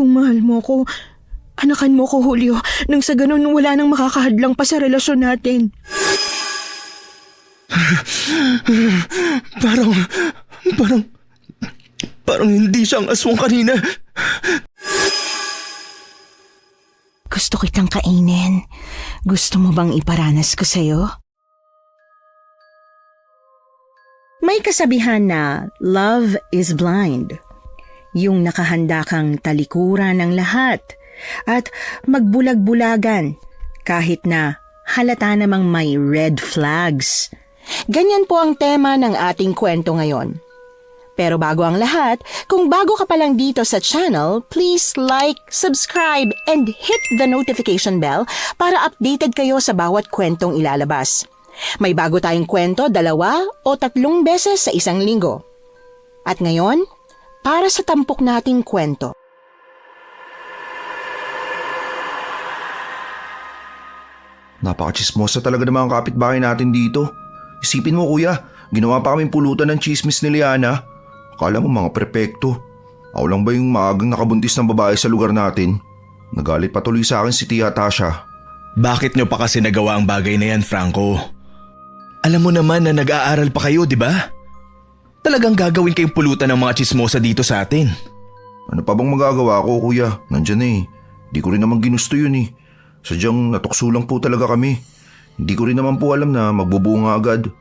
Kung mahal mo ko, anakan mo ko, Julio, nang sa ganun wala nang makakahadlang pa sa relasyon natin. Parang hindi siyang aswang kanina. Gusto kitang kainin. Gusto mo bang iparanas ko sa'yo? May kasabihan na love is blind. Yung nakahanda kang talikuran ng lahat at magbulag-bulagan kahit na halata namang may red flags. Ganyan po ang tema ng ating kwento ngayon. Pero bago ang lahat, kung bago ka pa lang dito sa channel, please like, subscribe, and hit the notification bell para updated kayo sa bawat kwentong ilalabas. May bago tayong kwento 2 o 3 beses sa isang linggo. At ngayon, para sa tampok nating kwento. Napaka-chismosa talaga ng mga kapitbahay natin dito. Isipin mo kuya, ginawa pa kaming pulutan ng chismis ni Liana. Akala mo mga perpekto. Ako lang ba yung maagang nakabuntis ng babae sa lugar natin? Nagalit patuloy sa akin si Tia Tasha. Bakit nyo pa kasi nagawa ang bagay na yan, Franco? Alam mo naman na nag-aaral pa kayo, di ba? Talagang gagawin kayong pulutan ng mga chismosa dito sa atin. Ano pa bang magagawa ko kuya? Nandyan eh. Di ko rin naman ginusto yun eh. Sadyang natukso lang po talaga kami. Hindi ko rin naman po alam na magbubunga agad.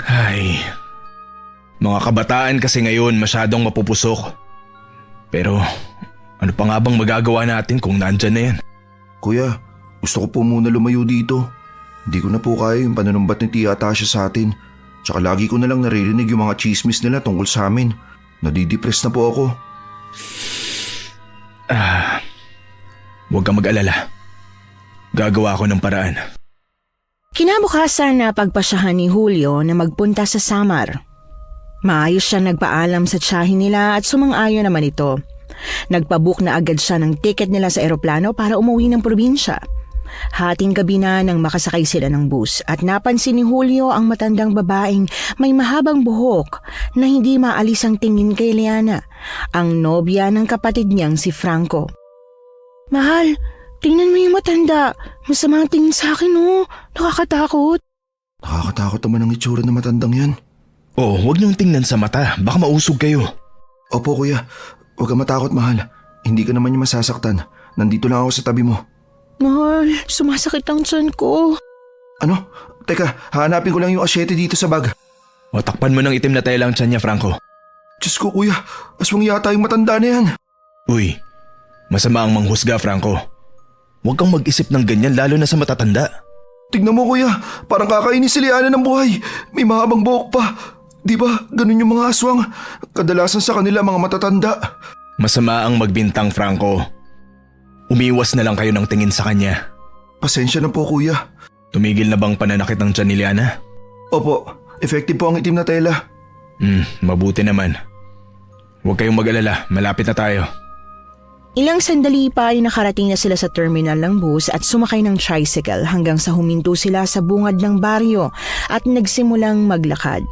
Ay, mga kabataan kasi ngayon masyadong mapupusok. Pero ano pa nga bang magagawa natin kung nandyan na yan? Kuya, gusto ko po muna lumayo dito. Hindi ko na po kaya yung pananumbat ni Tia Tasha sa atin. Tsaka lagi ko na lang naririnig yung mga chismis nila tungkol sa amin. Nadidepress na po ako. Huwag kang mag-alala. Gagawa ko ng paraan. Kinabukasan na pagpasyahan ni Julio na magpunta sa Samar. Maayos siyang nagpaalam sa tiyahin nila at sumang-ayon naman ito. Nagpabook na agad siya ng ticket nila sa eroplano para umuwi ng probinsya. Hating gabi na nang makasakay sila ng bus at napansin ni Julio ang matandang babaeng may mahabang buhok na hindi maalis ang tingin kay Liana, ang nobya ng kapatid niyang si Franco. Mahal, tingnan mo yung matanda. Masama ang tingin sa akin Nakakatakot. Nakakatakot naman ang itsura ng matandang yan. Oh, huwag niyong tingnan sa mata. Baka mausog kayo. Opo kuya, huwag kang matakot mahal. Hindi ka naman niya masasaktan. Nandito lang ako sa tabi mo. Mahal, sumasakit ang tiyan ko. Ano? Teka, hahanapin ko lang yung asyete dito sa bag. O takpan mo ng itim na tela ang tiyan niya, Franco. Diyos ko kuya, aswang yata yung matanda na yan. Uy, masama ang manghusga, Franco. Huwag kang mag-isip ng ganyan lalo na sa matatanda. Tignan mo kuya, parang kakainin si Liana ng buhay. May mahabang buhok pa. Di ba, ganun yung mga aswang. Kadalasan sa kanila mga matatanda. Masama ang magbintang, Franco. Umiwas na lang kayo ng tingin sa kanya. Pasensya na po kuya. Tumigil na bang pananakit ng tiyan ni Liana? Opo, effective po ang itim na tela. Mabuti naman. Huwag kayong mag-alala, malapit na tayo. Ilang sandali pa ay nakarating na sila sa terminal ng bus at sumakay ng tricycle hanggang sa huminto sila sa bungad ng baryo at nagsimulang maglakad.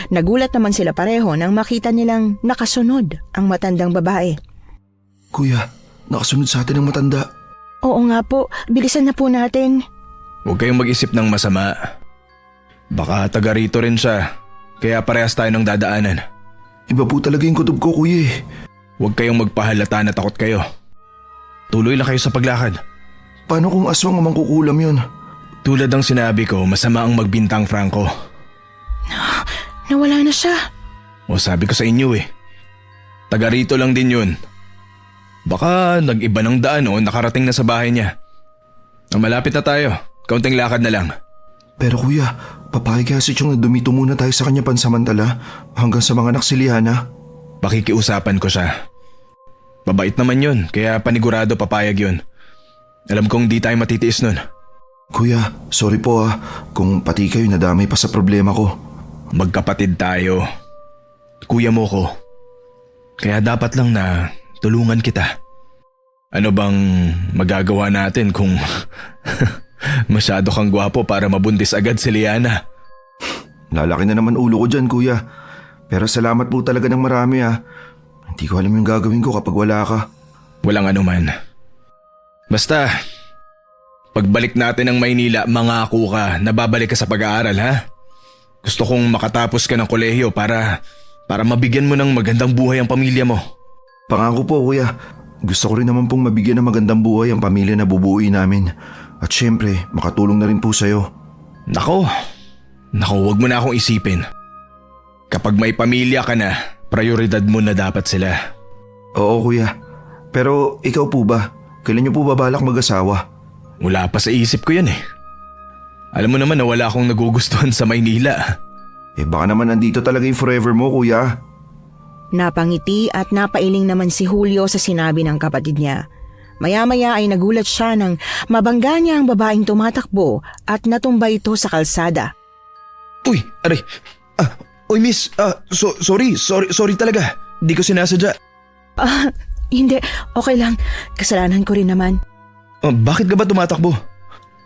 Nagulat naman sila pareho nang makita nilang nakasunod ang matandang babae. Kuya, nakasunod sa atin ang matanda. Oo nga po, bilisan na po natin. Huwag kayong mag-isip ng masama. Baka taga rito rin siya, kaya parehas tayo ng dadaanan. Iba po talaga yung kutob ko kuya eh. Huwag kayong magpahalata na takot kayo. Tuloy lang kayo sa paglakad. Paano kung aswang ang mangkukulam yun? Tulad ng sinabi ko, masama ang magbintang, Franco. Nawala na siya. O sabi ko sa inyo eh. Taga rito lang din yun. Baka nag-iba ng daan o nakarating na sa bahay niya. Malapit na tayo. Kaunting lakad na lang. Pero kuya, papayag kaya si Chong na dumito muna tayo sa kanya pansamantala hanggang sa mga anak si Liana. Pakikiusapan ko siya. Mabait naman yun, kaya panigurado papayag yun. Alam kong di tayo matitiis nun. Kuya, sorry po kung pati kayo nadamay pa sa problema ko. Magkapatid tayo. Kuya mo ko. Kaya dapat lang na tulungan kita. Ano bang magagawa natin kung masyado kang gwapo para mabuntis agad si Liana? Lalaki na naman ulo ko dyan kuya. Pero salamat po talaga ng marami Di ko alam yung gagawin ko kapag wala ka. Walang anuman. Basta, pagbalik natin ng Maynila, mangako ka na babalik ka sa pag-aaral, ha? Gusto kong makatapos ka ng kolehiyo para mabigyan mo ng magandang buhay ang pamilya mo. Pangako po, kuya. Gusto ko rin naman pong mabigyan ng magandang buhay ang pamilya na bubuuin namin. At syempre, makatulong na rin po sa'yo. Nako, wag mo na akong isipin. Kapag may pamilya ka na, prioridad mo na dapat sila. Oo, kuya. Pero ikaw po ba? Kailan niyo po ba balak mag-asawa? Wala pa sa isip ko yan eh. Alam mo naman na wala akong nagugustuhan sa Maynila. Baka naman nandito talaga yung forever mo, kuya. Napangiti at napailing naman si Julio sa sinabi ng kapatid niya. Maya-maya ay nagulat siya nang mabangga niya ang babaeng tumatakbo at natumba ito sa kalsada. Uy, aray. Uy miss, sorry talaga. Di ko sinasadya. Hindi, okay lang. Kasalanan ko rin naman. Bakit ka ba tumatakbo?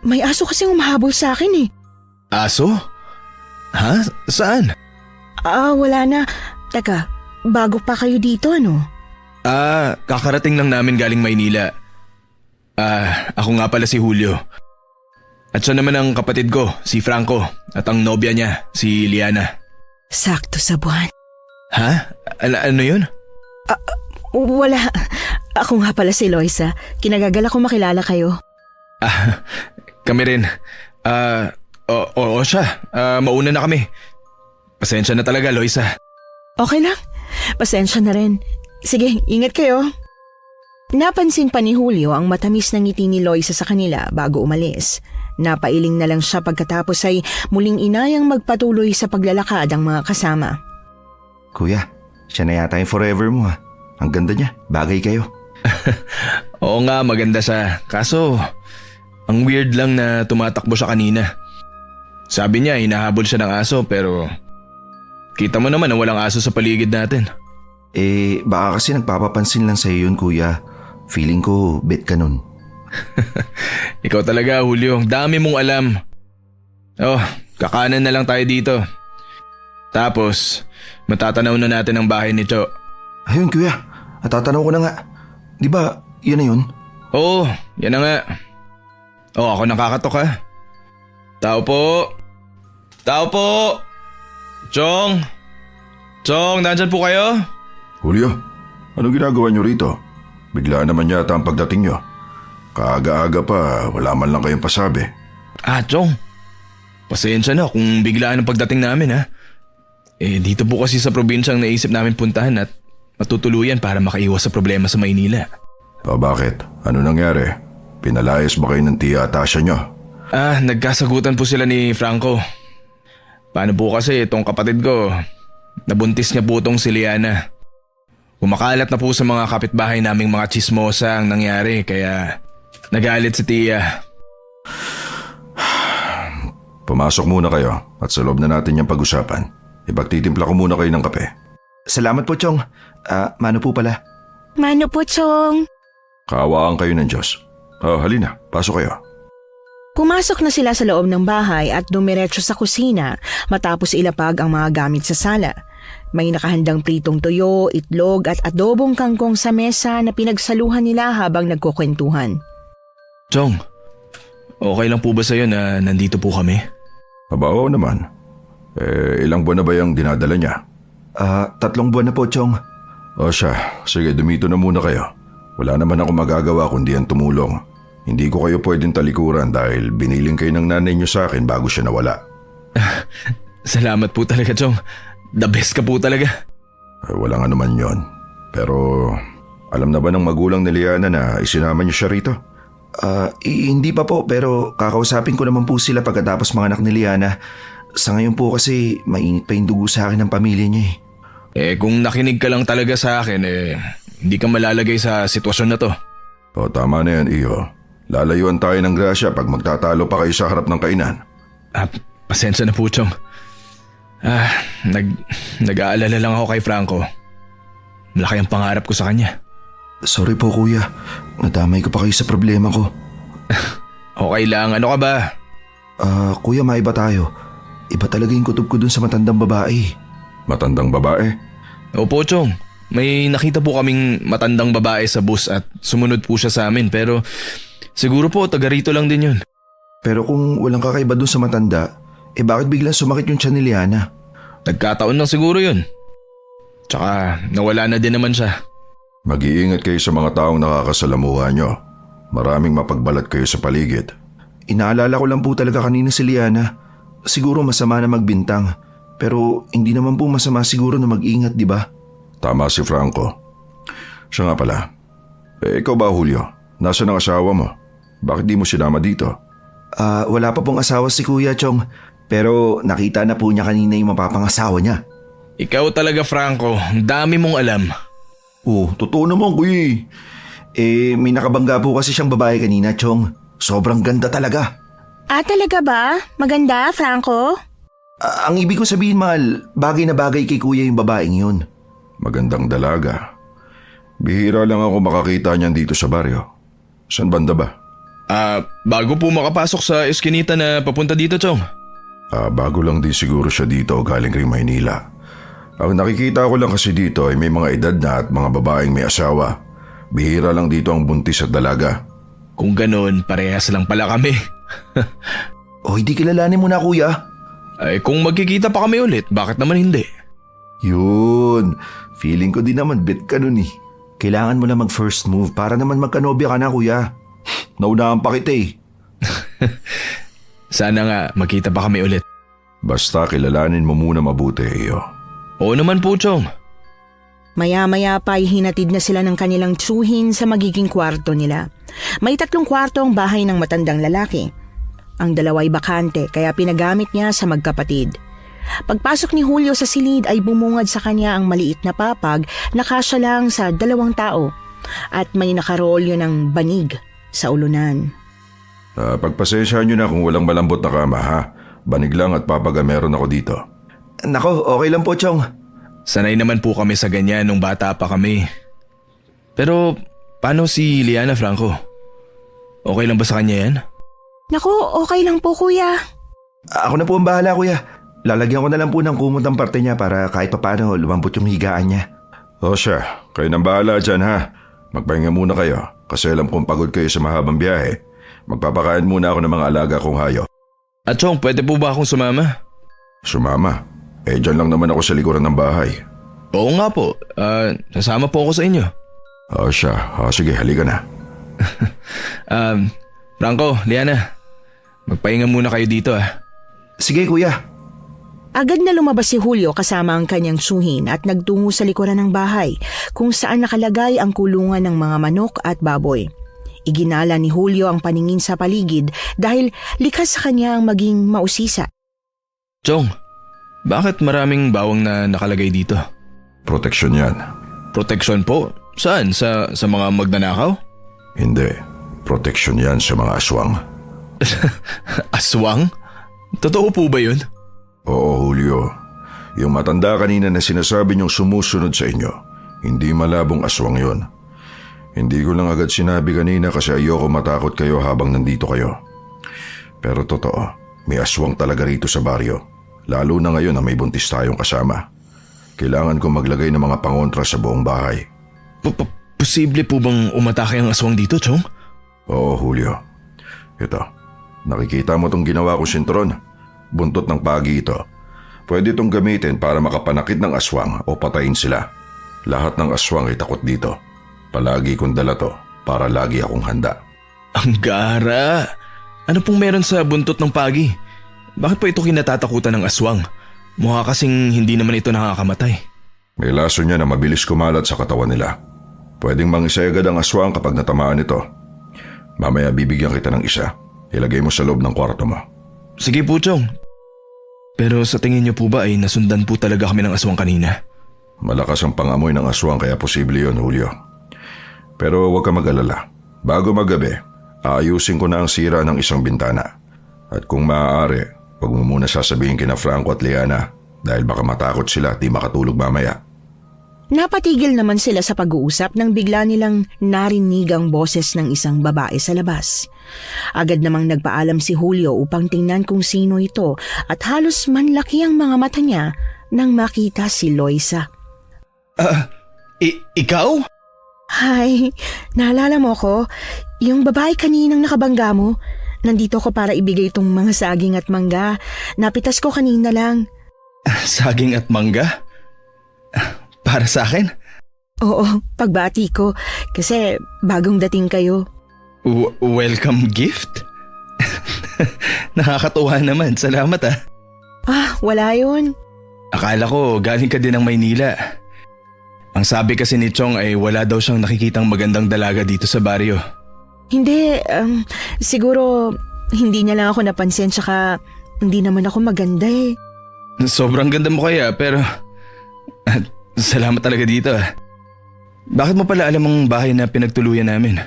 May aso kasing umahabol sa akin eh. Aso? Ha? Saan? Wala na. Teka, bago pa kayo dito ano? Kakarating lang namin galing Maynila. Ako nga pala si Julio. At siya naman ang kapatid ko, si Franco. At ang nobya niya, si Liana. Sakto sa buwan. Ha? Ano yun? Wala. Ako nga pala si Loisa. Kinagagal ako makilala kayo. Kami rin. Oo siya. Mauna na kami. Pasensya na talaga, Loisa. Okay lang. Pasensya na rin. Sige, ingat kayo. Napansin pa ni Julio ang matamis na ngiti ni Loisa sa kanila bago umalis. Napailing na lang siya pagkatapos ay muling inayang magpatuloy sa paglalakad ang mga kasama. Kuya, siya na yata yung forever mo ha. Ang ganda niya, bagay kayo. Oo nga, maganda siya. Kaso, ang weird lang na tumatakbo siya kanina. Sabi niya, hinahabol siya ng aso pero kita mo naman na walang aso sa paligid natin. Baka kasi nagpapapansin lang sa'yo yun, kuya. Feeling ko, bet ka nun. Ikaw talaga, Julio. Dami mong alam. Kakanan na lang tayo dito. Tapos, matatanaw na natin ang bahay ni Cho. Ayun, kuya. Natatanaw ko na nga. Di ba, yan na yun? Oo, yan na nga. Ako nakakatok ha. Tao po. Chong, nandyan po kayo? Julio, anong ginagawa niyo rito? Bigla naman yata ang pagdating niyo. Kaaga-aga pa, wala man lang kayong pasabi. Chong. Pasensya na kung biglaan ang pagdating namin ha. Dito po kasi sa probinsyang naisip namin puntahan at matutuluyan para makaiwas sa problema sa Maynila. Bakit? Ano nangyari? Pinalayas ba kayo ng tiya at Tasha niyo? Nagkasagutan po sila ni Franco. Paano po kasi itong kapatid ko, nabuntis niya po itong si Liana. Kumakalat na po sa mga kapitbahay naming mga chismosa ang nangyari kaya nagalit si tiya. Pumasok muna kayo at sa loob na natin yung pag-usapan. Ipagtitimpla ko muna kayo ng kape. Salamat po, Chong. Mano po pala? Mano po, Chong? Kaawaan kayo ng Diyos. Halina, pasok kayo. Pumasok na sila sa loob ng bahay at dumiretso sa kusina matapos ilapag ang mga gamit sa sala. May nakahandang pritong tuyo, itlog at adobong kangkong sa mesa na pinagsaluhan nila habang nagkukwentuhan. Chong, okay lang po ba sa'yo na nandito po kami? Oo naman. Ilang buwan na ba yung dinadala niya? 3 buwan na po, Chong. Siya, sige dumito na muna kayo. Wala naman ako magagawa kundi ang tumulong. Hindi ko kayo pwedeng talikuran dahil biniling kayo ng nanay niyo sa akin bago siya nawala. Salamat po talaga, Chong. The best ka po talaga. Walang anuman yon. Pero alam na ba ng magulang ni Liana na isinama niyo siya rito? Hindi pa po pero kakausapin ko naman po sila pagkatapos mga anak ni Liana. Sa ngayon po kasi mainit pa yung dugo sa akin ng pamilya niya Kung nakinig ka lang talaga sa akin hindi ka malalagay sa sitwasyon na to. Tama na yan, Iyo. Lalayuan tayo ng grasya pag magtatalo pa kayo sa harap ng kainan. Pasensya na po, Chong. Nag-aalala lang ako kay Franco. Malaki ang pangarap ko sa kanya. Sorry po, kuya. Nadamay ko pa kayo sa problema ko. Okay lang, ano ka ba? Kuya, maiba tayo. Iba talaga yung kutob ko dun sa matandang babae. Matandang babae? Opo, Chong. may nakita po kaming matandang babae sa bus at sumunod po siya sa amin pero siguro po taga rito lang din yun. Pero kung walang kakaiba dun sa matanda, bakit biglang sumakit yung tiyan ni Liana? Nagkataon lang siguro yun. Tsaka nawala na din naman siya. Mag-iingat kayo sa mga taong nakakasalamuha nyo. Maraming mapagbalat kayo sa paligid. Inaalala ko lang po talaga kanina si Liana. Siguro masama na magbintang, pero hindi naman po masama siguro na mag-ingat, di ba? Tama si Franco. Siya nga pala. Ikaw ba, Julio? Nasaan ang asawa mo? Bakit di mo sinama dito? Wala pa pong asawa si Kuya Chong, pero nakita na po niya kanina yung mapapangasawa niya. Ikaw talaga, Franco. Ang dami mong alam. Oh, totoo naman, Kuya. May nakabangga po kasi siyang babae kanina, Chong. Sobrang ganda talaga. Talaga ba? Maganda, Franco? Ang ibig ko sabihin, mahal, bagay na bagay kay Kuya yung babaeng yun. Magandang dalaga. Bihira lang ako makakita niyan dito sa baryo. Saan banda ba? Bago po makapasok sa eskinita na papunta dito, Chong. Bago lang din siguro siya dito galing ring Maynila. Ang nakikita ko lang kasi dito ay may mga edad na at mga babaeng may asawa. Bihira lang dito ang buntis at dalaga. Kung ganun, parehas lang pala kami. Hindi kilalanin mo na, Kuya. Kung magkikita pa kami ulit, bakit naman hindi? Yun, feeling ko din naman bet ka nun eh. Kailangan mo na mag-first move para naman magkanobya ka na, Kuya. Naunahan pa kita eh. Sana nga magkita pa kami ulit. Basta kilalanin mo muna mabuti, iyo. Oo naman po, Chong. Maya-maya pa ay hinatid na sila ng kanilang tsuhin sa magiging kwarto nila. May 3 kwarto ang bahay ng matandang lalaki. Ang 2 ay bakante kaya pinagamit niya sa magkapatid. Pagpasok ni Julio sa silid ay bumungad sa kanya ang maliit na papag na kasya lang sa 2 tao at may nakarolyo ng banig sa ulunan. Pagpasensyahan nyo na kung walang malambot na kama, ha? Banig lang at papaga meron ako dito. Nako, okay lang po, Chong. Sanay naman po kami sa ganyan nung bata pa kami. Pero paano si Liana, Franco? Okay lang ba sa kanya yan? Naku, okay lang po, Kuya. Ako na po ang bahala, Kuya. Lalagyan ko na lang po ng kumot ang parte niya para kahit papano lumambot yung higaan niya. O siya, kayo nang bahala dyan, ha? Magpahinga muna kayo kasi alam kong pagod kayo sa mahabang biyahe. Magpapakain muna ako ng mga alaga kong hayop. At Chong, pwede po ba akong sumama? Sumama? Dyan lang naman ako sa likuran ng bahay. Oo nga po. Sasama po ako sa inyo. O siya, sige, halika na. Franco, Liana, magpahinga muna kayo dito Sige, Kuya. Agad na lumabas si Julio kasama ang kanyang tsuhin at nagtungo sa likuran ng bahay kung saan nakalagay ang kulungan ng mga manok at baboy. Iginala ni Julio ang paningin sa paligid dahil likas sa kanya ang maging mausisa. Chong, bakit maraming bawang na nakalagay dito? Proteksyon yan. Proteksyon po? Saan? Sa mga magnanakaw? Hindi. Proteksyon yan sa mga aswang. Aswang? Totoo po ba yun? Oo, Julio. Yung matanda kanina na sinasabi niyong sumusunod sa inyo, hindi malabong aswang yon. Hindi ko lang agad sinabi kanina kasi ayoko matakot kayo habang nandito kayo. Pero totoo, may aswang talaga rito sa baryo. Lalo na ngayon na may buntis tayong kasama. Kailangan ko maglagay ng mga pangontra sa buong bahay. Posible po bang umatake ang aswang dito, Chong? Oo, Julio. Ito, nakikita mo tong ginawa ko sintron? Buntot ng pagi ito. Pwede itong gamitin para makapanakit ng aswang o patayin sila. Lahat ng aswang ay takot dito. Palagi kong dala to para lagi akong handa. Ang gara! Ano pong meron sa buntot ng pagi? Bakit po ito kinatatakutan ng aswang? Mukha kasing hindi naman ito nakakamatay. May laso niya na mabilis kumalat sa katawan nila. Pwedeng mangisay agad ang aswang kapag natamaan ito. Mamaya bibigyan kita ng isa. Ilagay mo sa loob ng kwarto mo. Sige po, Chong. Pero sa tingin niyo po ba ay nasundan po talaga kami ng aswang kanina? Malakas ang pangamoy ng aswang kaya posible yun, Julio. Pero huwag ka mag-alala. Bago maggabi, aayusin ko na ang sira ng isang bintana. At kung maaari, huwag mo muna sasabihin kina Franco at Liana dahil baka matakot sila at di makatulog mamaya. Napatigil naman sila sa pag-uusap nang bigla nilang narinig ang boses ng isang babae sa labas. Agad namang nagpaalam si Julio upang tingnan kung sino ito at halos manlaki ang mga mata niya nang makita si Loisa. Ikaw? Hi, naalala mo ko? Yung babae kaninang nakabangga mo? Nandito ko para ibigay itong mga saging at mangga. Napitas ko kanina lang. Saging at mangga? Para sa akin? Oo, pagbati ko. Kasi bagong dating kayo. Welcome gift? Nakakatuwa naman. Salamat ah. Wala yun. Akala ko galing ka din ng Maynila. Ang sabi kasi ni Chong ay wala daw siyang nakikitang magandang dalaga dito sa baryo. Hindi, siguro hindi niya lang ako napansin tsaka hindi naman ako maganda eh. Sobrang ganda mo kaya pero salamat talaga dito ah. Bakit mo pala alam ang bahay na pinagtuluyan namin?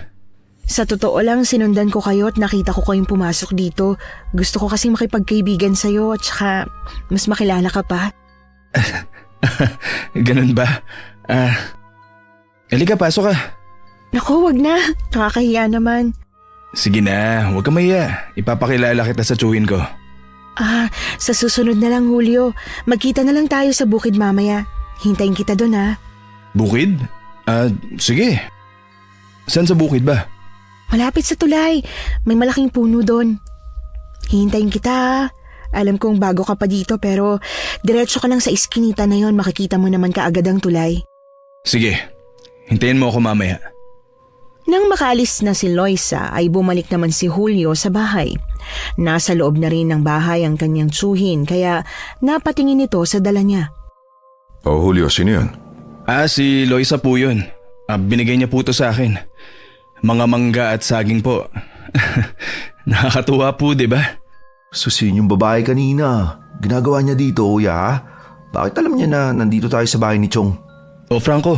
Sa totoo lang, sinundan ko kayo at nakita ko kayong pumasok dito. Gusto ko kasing makipagkaibigan sa'yo at saka mas makilala ka pa. Ganun ba? Halika, pasok ka. Naku, wag na. Nakakahiya naman. Sige na, huwag ka mahiya. Ipapakilala kita sa tsuhin ko. Sa susunod na lang, Julio. Magkita na lang tayo sa bukid mamaya. Hintayin kita doon ha. Bukid? Sige. Saan sa bukid ba? Malapit sa tulay. May malaking puno doon. Hintayin kita ha. Alam kong bago ka pa dito pero diretso ka lang sa iskinita na yon, makikita mo naman kaagad ang tulay. Sige, hintayin mo ako mamaya. Nang makaalis na si Loisa ay bumalik naman si Julio sa bahay. Nasa loob na rin ng bahay ang kanyang tsuhin kaya napatingin ito sa dala niya. Oh, Julio, sino yun? Si Loisa po yun. Binigay niya po ito sa akin. Mga mangga at saging po. Nakakatuwa po, di ba? Susin yung babae kanina. Ginagawa niya dito, kuya ha? Bakit alam niya na nandito tayo sa bahay ni Chong? Oh, Franco,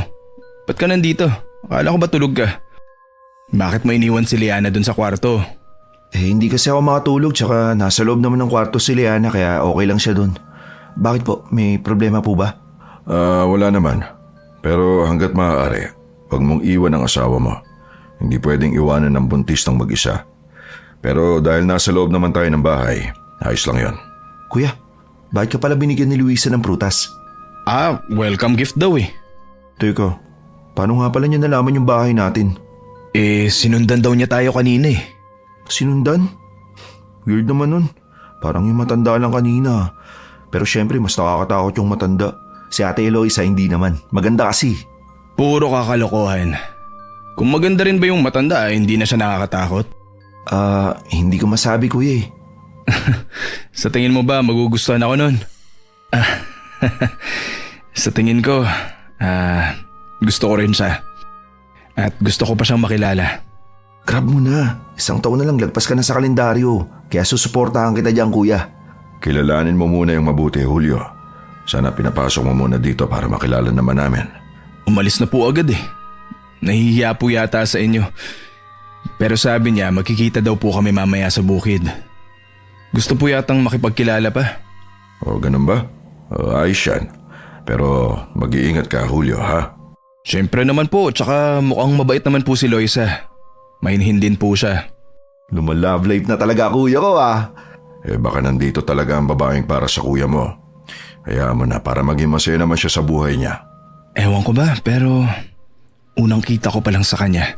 ba't ka nandito? Akala ko ba tulog ka? Bakit mo iniwan si Liana dun sa kwarto? Hindi kasi ako makatulog tsaka nasa loob naman ng kwarto si Liana kaya okay lang siya dun. Bakit po? May problema po ba? Wala naman. Pero hanggat maaari, huwag mong iwan ang asawa mo. Hindi pwedeng iwanan ng buntis ng mag-isa. Pero dahil nasa loob naman tayo ng bahay, ayos lang yon. Kuya, bakit ka pala binigyan ni Luisa ng prutas? Welcome gift daw eh. Teka, paano nga pala niya nalaman yung bahay natin? Sinundan daw niya tayo kanina eh. Sinundan? Weird naman nun. Parang yung matanda lang kanina. Pero syempre mas nakakatakot yung matanda. Si Ate Eloisa hindi naman. Maganda kasi. Puro kakalokohan. Kung maganda rin ba yung matanda, hindi na siya nakakatakot? Hindi ko masabi kuya eh. Sa tingin mo ba magugustuhan ako nun? Sa tingin ko, gusto ko rin siya. At gusto ko pa siyang makilala. Grab mo na. 1 taon na lang lagpas ka na sa kalendaryo. Kaya susuportahan kita dyan kuya. Kilalanin mo muna yung mabuti, Julio. Sana pinapasok mo muna dito para makilala naman namin. Umalis na po agad eh. Nahihiya po yata sa inyo. Pero sabi niya magkikita daw po kami mamaya sa bukid. Gusto po yatang makipagkilala pa. Ganun ba? Ayos yan. Pero mag-iingat ka, Julio, ha? Siyempre naman po, tsaka mukhang mabait naman po si Loisa. Mainhin din po siya. Lumalove life na talaga kuya ko ah. Baka nandito talaga ang babaeng para sa kuya mo. Hayaan mo na para maging masaya naman siya sa buhay niya. Ewan ko ba, pero unang kita ko pa lang sa kanya.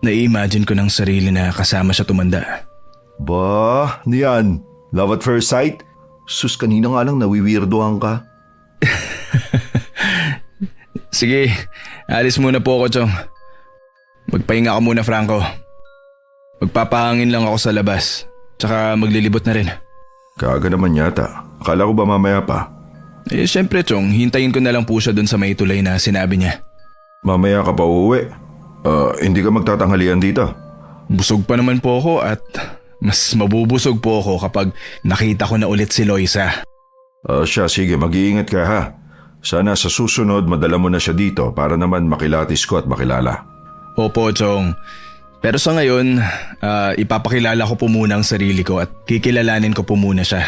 Nai-imagine ko ng sarili na kasama siya tumanda. Ba, niyan. Love at first sight? Sus, kanina nga lang nawiwirdohan ka. Sige, alis muna po ako, Chong. Magpahinga ka muna, Franco. Magpapahangin lang ako sa labas. Tsaka maglilibot na rin. Kaaga naman yata. Akala ko ba mamaya pa? Syempre, Chong, hintayin ko na lang po siya dun sa may tulay na sinabi niya. Mamaya ka pa uuwi. Hindi ka magtatanghalian dito? Busog pa naman po ako at mas mabubusog po ako kapag nakita ko na ulit si Loisa. Siya, sige, mag-iingat ka ha. Sana sa susunod madala mo na siya dito para naman makilatis ko at makilala. Opo, Chong. Pero sa ngayon, ipapakilala ko po muna ang sarili ko at kikilalanin ko po muna siya.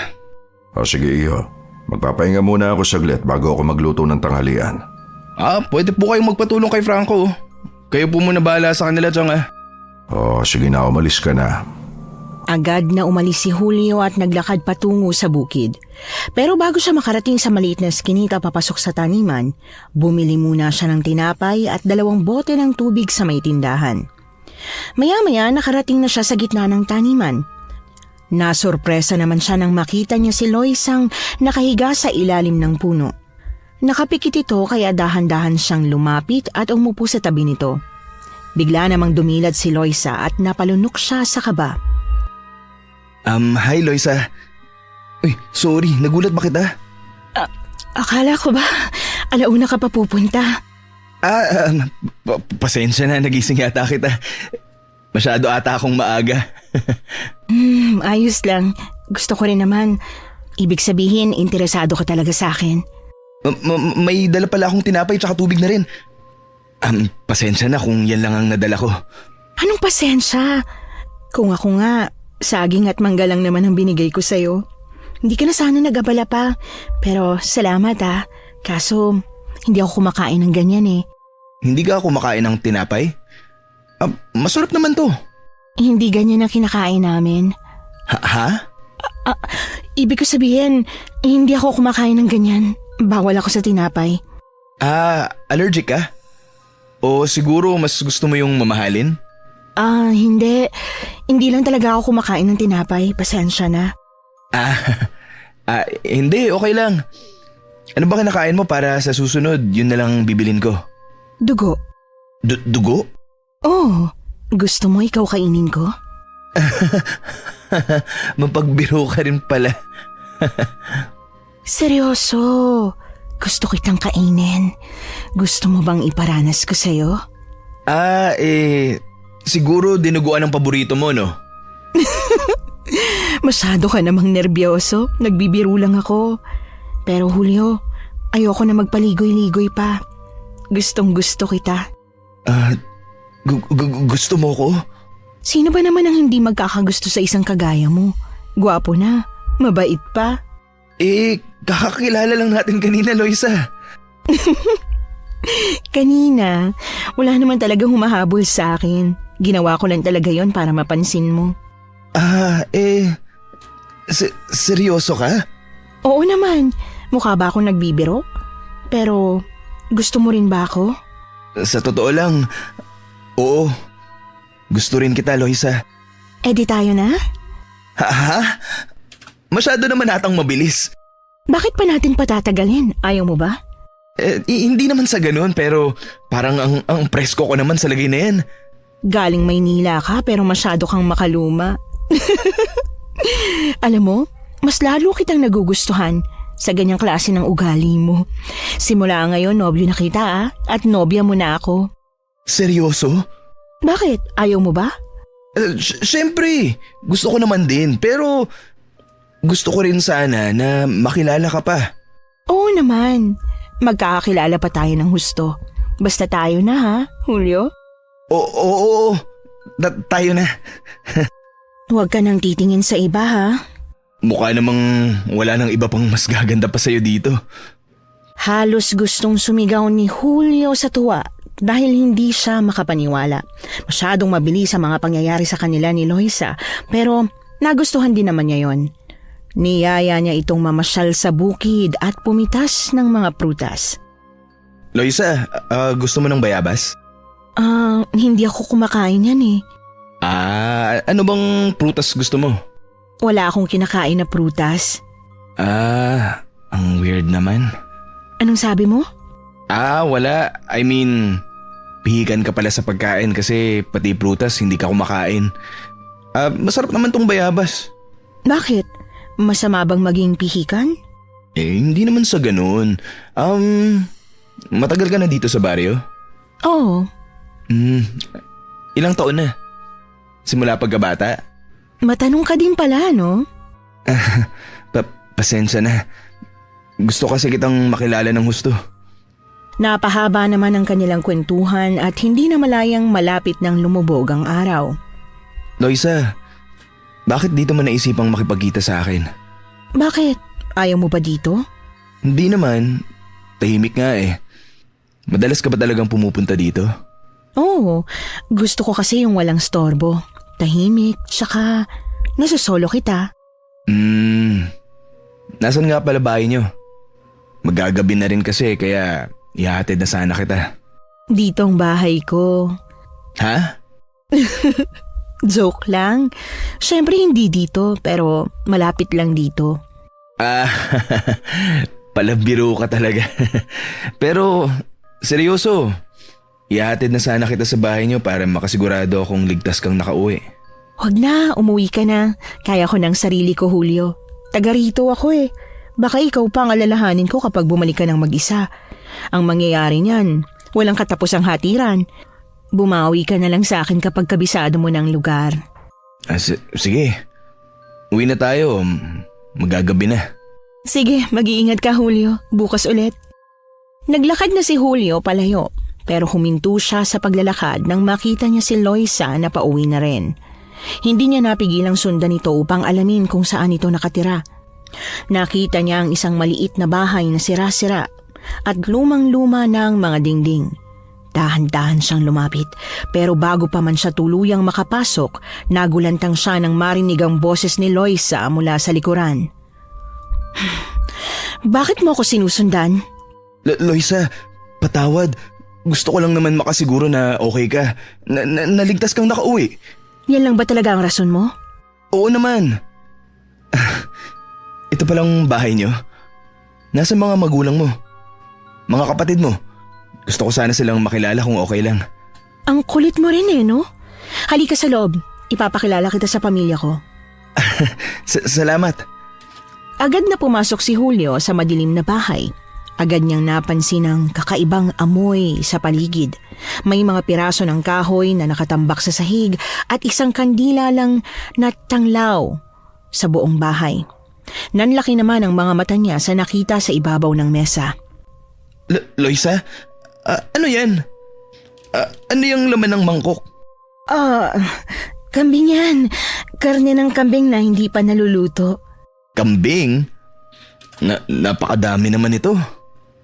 Sige, iho. Magpapahinga muna ako saglit bago ako magluto ng tanghalian. Pwede po kayong magpatulong kay Franco. Kayo po muna bahala sa kanila, Chong. Sige na, umalis ka na. Agad na umalis si Julio at naglakad patungo sa bukid. Pero bago siya makarating sa maliit na skinita papasok sa taniman, bumili muna siya ng tinapay at 2 bote ng tubig sa may tindahan. Maya-maya nakarating na siya sa gitna ng taniman. Nasurpresa naman siya nang makita niya si Loisang nakahiga sa ilalim ng puno. Nakapikit ito kaya dahan-dahan siyang lumapit at umupo sa tabi nito. Bigla namang dumilad si Loisa at napalunok siya sa kaba. Hi Loisa. Uy, sorry, nagulat ba kita? Akala ko ba alauna ka pa pupunta? Pasensya na, nagising yata kita. Masyado ata akong maaga. Ayos lang. Gusto ko rin naman. Ibig sabihin, interesado ka talaga sa akin. May dala pala akong tinapay tsaka tubig na rin. Pasensya na kung yan lang ang nadala ko. Anong pasensya? Kung ako nga, saging at mangga lang naman ang binigay ko sa'yo. Hindi ka na sana nag-abala pa. Pero salamat Kaso, hindi ako kumakain ng ganyan eh. Hindi ka kumakain ng tinapay? Masarap naman to. Hindi ganyan ang kinakain namin. Ha? Ibig ko sabihin, hindi ako kumakain ng ganyan. Bawal ako sa tinapay. Allergic ka? O siguro mas gusto mo yung mamahalin? Hindi. Hindi lang talaga ako kumakain ng tinapay. Pasensya na. Hindi. Okay lang. Ano ba kinakain mo para sa susunod? Yun na lang bibilin ko. Dugo. Dugo? Oh, gusto mo ikaw kainin ko? Mapagbiro ka rin pala. Seryoso. Gusto kitang kainin. Gusto mo bang iparanas ko sa'yo? Siguro dinuguan ang paborito mo, no? Masyado ka namang nerbyoso. Nagbibiro lang ako. Pero Julio, ayoko na magpaligoy-ligoy pa. Gustong gusto kita. Gusto mo ko? Sino ba naman ang hindi magkakagusto sa isang kagaya mo? Gwapo na, mabait pa. Kakakilala lang natin kanina, Loisa. Kanina, wala naman talagang humahabol sa akin. Ginawa ko lang talaga yon para mapansin mo. Seryoso ka? Oo naman, mukha ba akong nagbibiro? Pero, gusto mo rin ba ako? Sa totoo lang, oo. Gusto rin kita, Loisa. Di tayo na? Ha? Masyado naman atang mabilis. Bakit pa natin patatagalin? Ayaw mo ba? Hindi naman sa ganun, pero parang ang presko ko naman sa lagay na yan. Galing Maynila ka pero masyado kang makaluma. Alam mo, mas lalo kitang nagugustuhan sa ganyang klase ng ugali mo. Simula ngayon, nobyo na kita at nobya mo na ako. Seryoso? Bakit? Ayaw mo ba? Siyempre, gusto ko naman din, pero gusto ko rin sana na makilala ka pa. Oo naman. Magkakakilala pa tayo ng husto. Basta tayo na ha, Julio? Oo. Tayo na. Huwag ka nang titingin sa iba ha. Mukha namang wala nang iba pang mas gaganda pa sa'yo dito. Halos gustong sumigaw ni Julio sa tuwa dahil hindi siya makapaniwala. Masyadong mabilis ang mga pangyayari sa kanila ni Loisa pero nagustuhan din naman niya yon. Niyaya niya itong mamasyal sa bukid at pumitas ng mga prutas. Loisa, gusto mo ng bayabas? Hindi ako kumakain yan eh. Ano bang prutas gusto mo? Wala akong kinakain na prutas. Ang weird naman. Anong sabi mo? Wala. I mean, pihikan ka pala sa pagkain kasi pati prutas hindi ka kumakain. Masarap naman tong bayabas. Bakit? Masama bang maging pihikan? Hindi naman sa ganun. Matagal ka na dito sa baryo? Oo. Ilang taon na? Simula pagkabata? Matanong ka din pala, no? Pasensya na. Gusto kasi kitang makilala ng husto. Napahaba naman ang kanilang kwentuhan at hindi na malayang malapit ng lumubog ang araw. Loisa, bakit dito mo naisipang makipagkita sa akin? Bakit? Ayaw mo ba dito? Hindi naman. Tahimik nga eh. Madalas ka ba talagang pumupunta dito? Oo, gusto ko kasi yung walang storbo. Tahimik, tsaka Nasasolo kita. Nasaan nga pala bahay niyo? Magagabi na rin kasi kaya ihatid na sana kita. Dito ang bahay ko. Ha? Joke lang. Siyempre hindi dito, pero malapit lang dito. Ah, palabiro ka talaga. Pero seryoso, ihatid na sana kita sa bahay niyo para makasigurado akong ligtas kang nakauwi. Huwag na, umuwi ka na. Kaya ko ng sarili ko, Julio. Taga rito ako eh. Baka ikaw pa ang alalahanin ko kapag bumalik ka ng mag-isa. Ang mangyayari niyan, walang katapusang hatiran. Bumawi ka na lang sa akin kapag kabisado mo ng lugar. Sige, uwi na tayo. Magagabi na. Sige, mag-iingat ka, Julio. Bukas ulit. Naglakad na si Julio palayo, pero huminto siya sa paglalakad nang makita niya si Loisa na pauwi na rin. Hindi niya napigilang sundan ito upang alamin kung saan ito nakatira. Nakita niya ang isang maliit na bahay na sira-sira at lumang-luma na ang mga dingding. Dahan-dahan siyang lumapit, pero bago pa man siya tuluyang makapasok, nagulantang siya nang marinig ang boses ni Loisa mula sa likuran. Bakit mo ako sinusundan? Loisa, patawad. Gusto ko lang naman makasiguro na okay ka. Naligtas kang nakauwi. Yan lang ba talaga ang rason mo? Oo naman. Ito palang bahay niyo. Nasa mga magulang mo. Mga kapatid mo. Gusto ko sana silang makilala kung okay lang. Ang kulit mo rin eh, no? Halika sa loob. Ipapakilala kita sa pamilya ko. Salamat. Agad na pumasok si Julio sa madilim na bahay. Agad niyang napansin ang kakaibang amoy sa paligid. May mga piraso ng kahoy na nakatambak sa sahig at isang kandila lang na tanglaw sa buong bahay. Nanlaki naman ang mga mata niya sa nakita sa ibabaw ng mesa. Loisa? Ano yan? Ano yung laman ng mangkok? Kambing yan. Karne ng kambing na hindi pa naluluto. Kambing? Napakadami naman ito.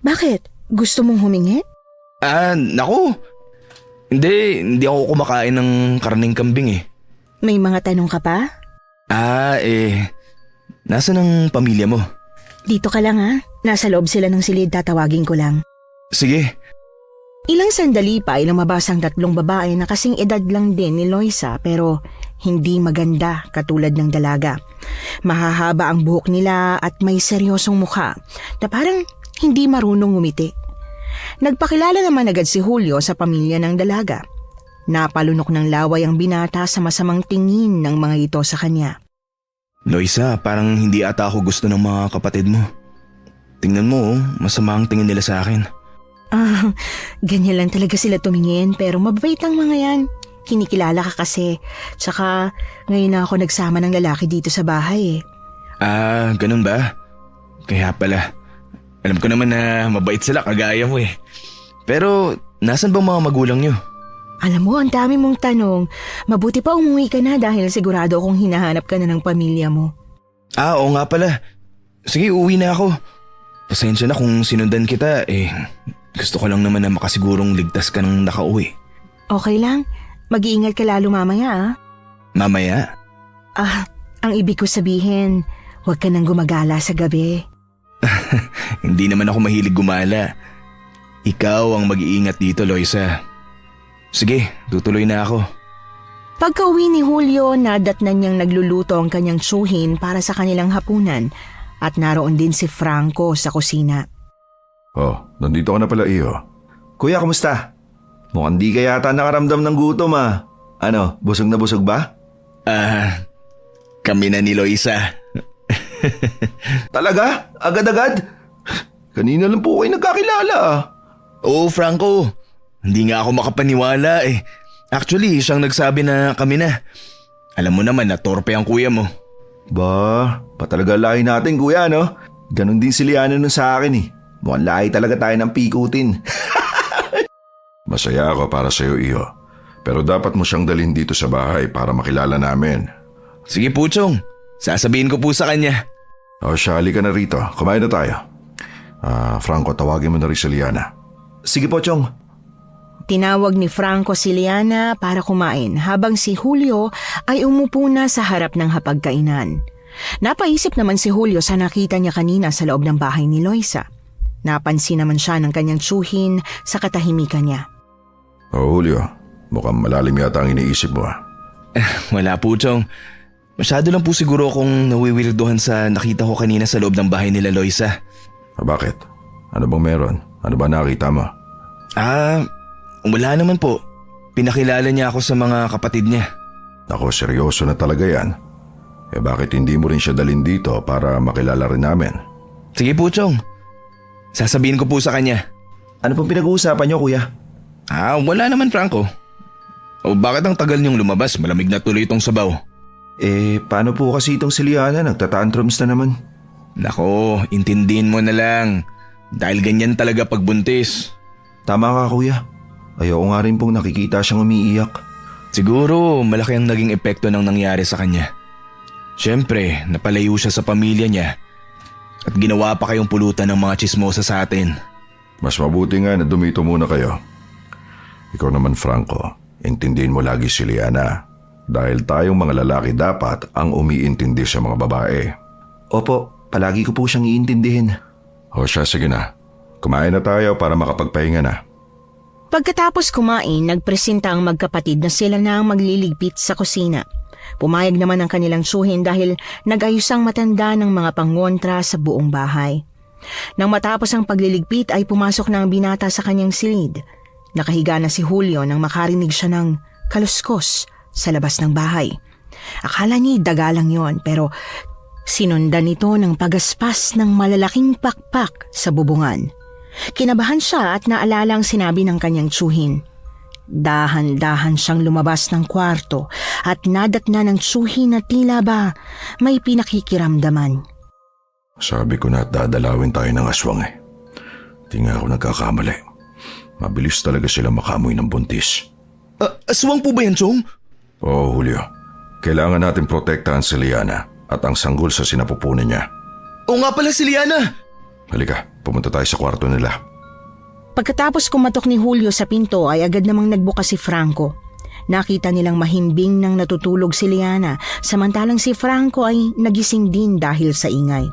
Bakit? Gusto mong humingi? Naku. Hindi ako kumakain ng karning kambing eh. May mga tanong ka pa? Nasaan ang pamilya mo? Dito ka lang ha. Nasa loob sila ng silid, tatawagin ko lang. Sige. Ilang sandali pa ay lumabas ang 3 babae na kasing edad lang din ni Loisa pero hindi maganda katulad ng dalaga. Mahahaba ang buhok nila at may seryosong mukha na parang hindi marunong ngumiti. Nagpakilala naman agad si Julio sa pamilya ng dalaga. Napalunok ng laway ang binata sa masamang tingin ng mga ito sa kanya. Loisa, parang hindi ata ako gusto ng mga kapatid mo. Tingnan mo, masama ang tingin nila sa akin. Ganyan lang talaga sila tumingin pero mabait ang mga yan. Kinikilala ka kasi. Tsaka ngayon na ako nagsama ng lalaki dito sa bahay eh. Ganun ba? Kaya pala. Alam ko naman na mabait sila kagaya mo eh. Pero nasan bang mga magulang nyo? Alam mo, ang dami mong tanong. Mabuti pa umuwi ka na dahil sigurado akong hinahanap ka na ng pamilya mo. Oo nga pala. Sige, uwi na ako. Pasensya na kung sinundan kita eh. Gusto ko lang naman na makasigurong ligtas ka nang nakauwi. Okay lang. Mag-iingat ka lalo mamaya ah. Mamaya? Ang ibig ko sabihin, huwag ka nang gumagala sa gabi. Hindi naman ako mahilig gumala. Ikaw ang mag-iingat dito, Loisa. Sige, tutuloy na ako. Pagka-uwi ni Julio, nadatnan niyang nagluluto ang kanyang tsuhin para sa kanilang hapunan at naroon din si Franco sa kusina. Oh, nandito ka na pala, Iyo. Kuya, kumusta? Mukhang di ka yata nakaramdam ng gutom ah. Ano, busog na busog ba? Kami na ni Loisa. Talaga? Agad-agad? Kanina lang po kayo nagkakilala ah. Oo, Franco. Hindi nga ako makapaniwala eh. Actually, siyang nagsabi na kami na. Alam mo naman na torpe ang kuya mo. Ba, patalaga lahi natin kuya no? Ganon din si Liana nun sa akin eh. Mukhang lahi talaga tayo ng pikutin. Masaya ako para sa'yo, Iyo. Pero dapat mo siyang dalhin dito sa bahay para makilala namin. Sige po, Chong. Sasabihin ko po sa kanya. O siya, halika na rito. Kumain na tayo. Franco, tawagin mo na rin si Liana. Sige po, Chong. Tinawag ni Franco si Liana para kumain habang si Julio ay umupo na sa harap ng hapagkainan. Napaisip naman si Julio sa nakita niya kanina sa loob ng bahay ni Loisa. Napansin naman siya ng kanyang tsuhin sa katahimikan niya. Oh, Julio, mukhang malalim yata ang iniisip mo ah. Wala po, Chong. Masyado lang po siguro akong nawiwirduhan sa nakita ko kanina sa loob ng bahay nila Loisa. Bakit? Ano bang meron? Ano ba nakita mo? Wala naman po. Pinakilala niya ako sa mga kapatid niya. Ako, seryoso na talaga yan. Bakit hindi mo rin siya dalhin dito para makilala rin namin? Sige po, Chong. Sasabihin ko po sa kanya. Ano pong pinag-uusapan niyo, kuya? Wala naman, Franco. O bakit ang tagal niyong lumabas? Malamig na tuloy itong sabaw. Paano po kasi itong si Liana? Nagtatantrums na naman. Nako, intindihin mo na lang. Dahil ganyan talaga pagbuntis. Tama ka, kuya. Ayoko nga rin pong nakikita siyang umiiyak. Siguro malaki ang naging epekto ng nangyari sa kanya. Siyempre, napalayo siya sa pamilya niya. At ginawa pa kayong pulutan ng mga tsismosa sa atin. Mas mabuti nga na dumito muna kayo. Ikaw naman, Franco, intindihin mo lagi si Liana. Dahil tayong mga lalaki dapat ang umiintindi sa mga babae. Opo, palagi ko po siyang iintindihin. O siya, sige na. Kumain na tayo para makapagpahinga na. Pagkatapos kumain, nagpresenta ang magkapatid na sila na ang magliligpit sa kusina. Pumayag naman ang kanilang tsuhin dahil nag-ayos ang matanda ng mga pangontra sa buong bahay. Nang matapos ang pagliligpit ay pumasok na ang binata sa kanyang silid. Nakahiga na si Julio nang makarinig siya ng kaluskos sa labas ng bahay. Akala niya daga lang yon pero sinundan ito ng pagaspas ng malalaking pakpak sa bubungan. Kinabahan siya at naalala ang sinabi ng kanyang tsuhin. Dahan-dahan siyang lumabas ng kwarto at nadatna ng tsuhin na tila ba may pinakikiramdaman. Sabi ko na at dadalawin tayo ng aswang eh. Di nga ako nagkakamali. Mabilis talaga sila makamoy ng buntis. Aswang po ba yan, Chong? Oo, Julio. Kailangan natin protektahan si Liana at ang sanggol sa sinapupunan niya. Oo nga pala si Liana! Halika, pumunta tayo sa kwarto nila. Pagkatapos kumatok ni Julio sa pinto ay agad namang nagbukas si Franco. Nakita nilang mahimbing nang natutulog si Liana samantalang si Franco ay nagising din dahil sa ingay.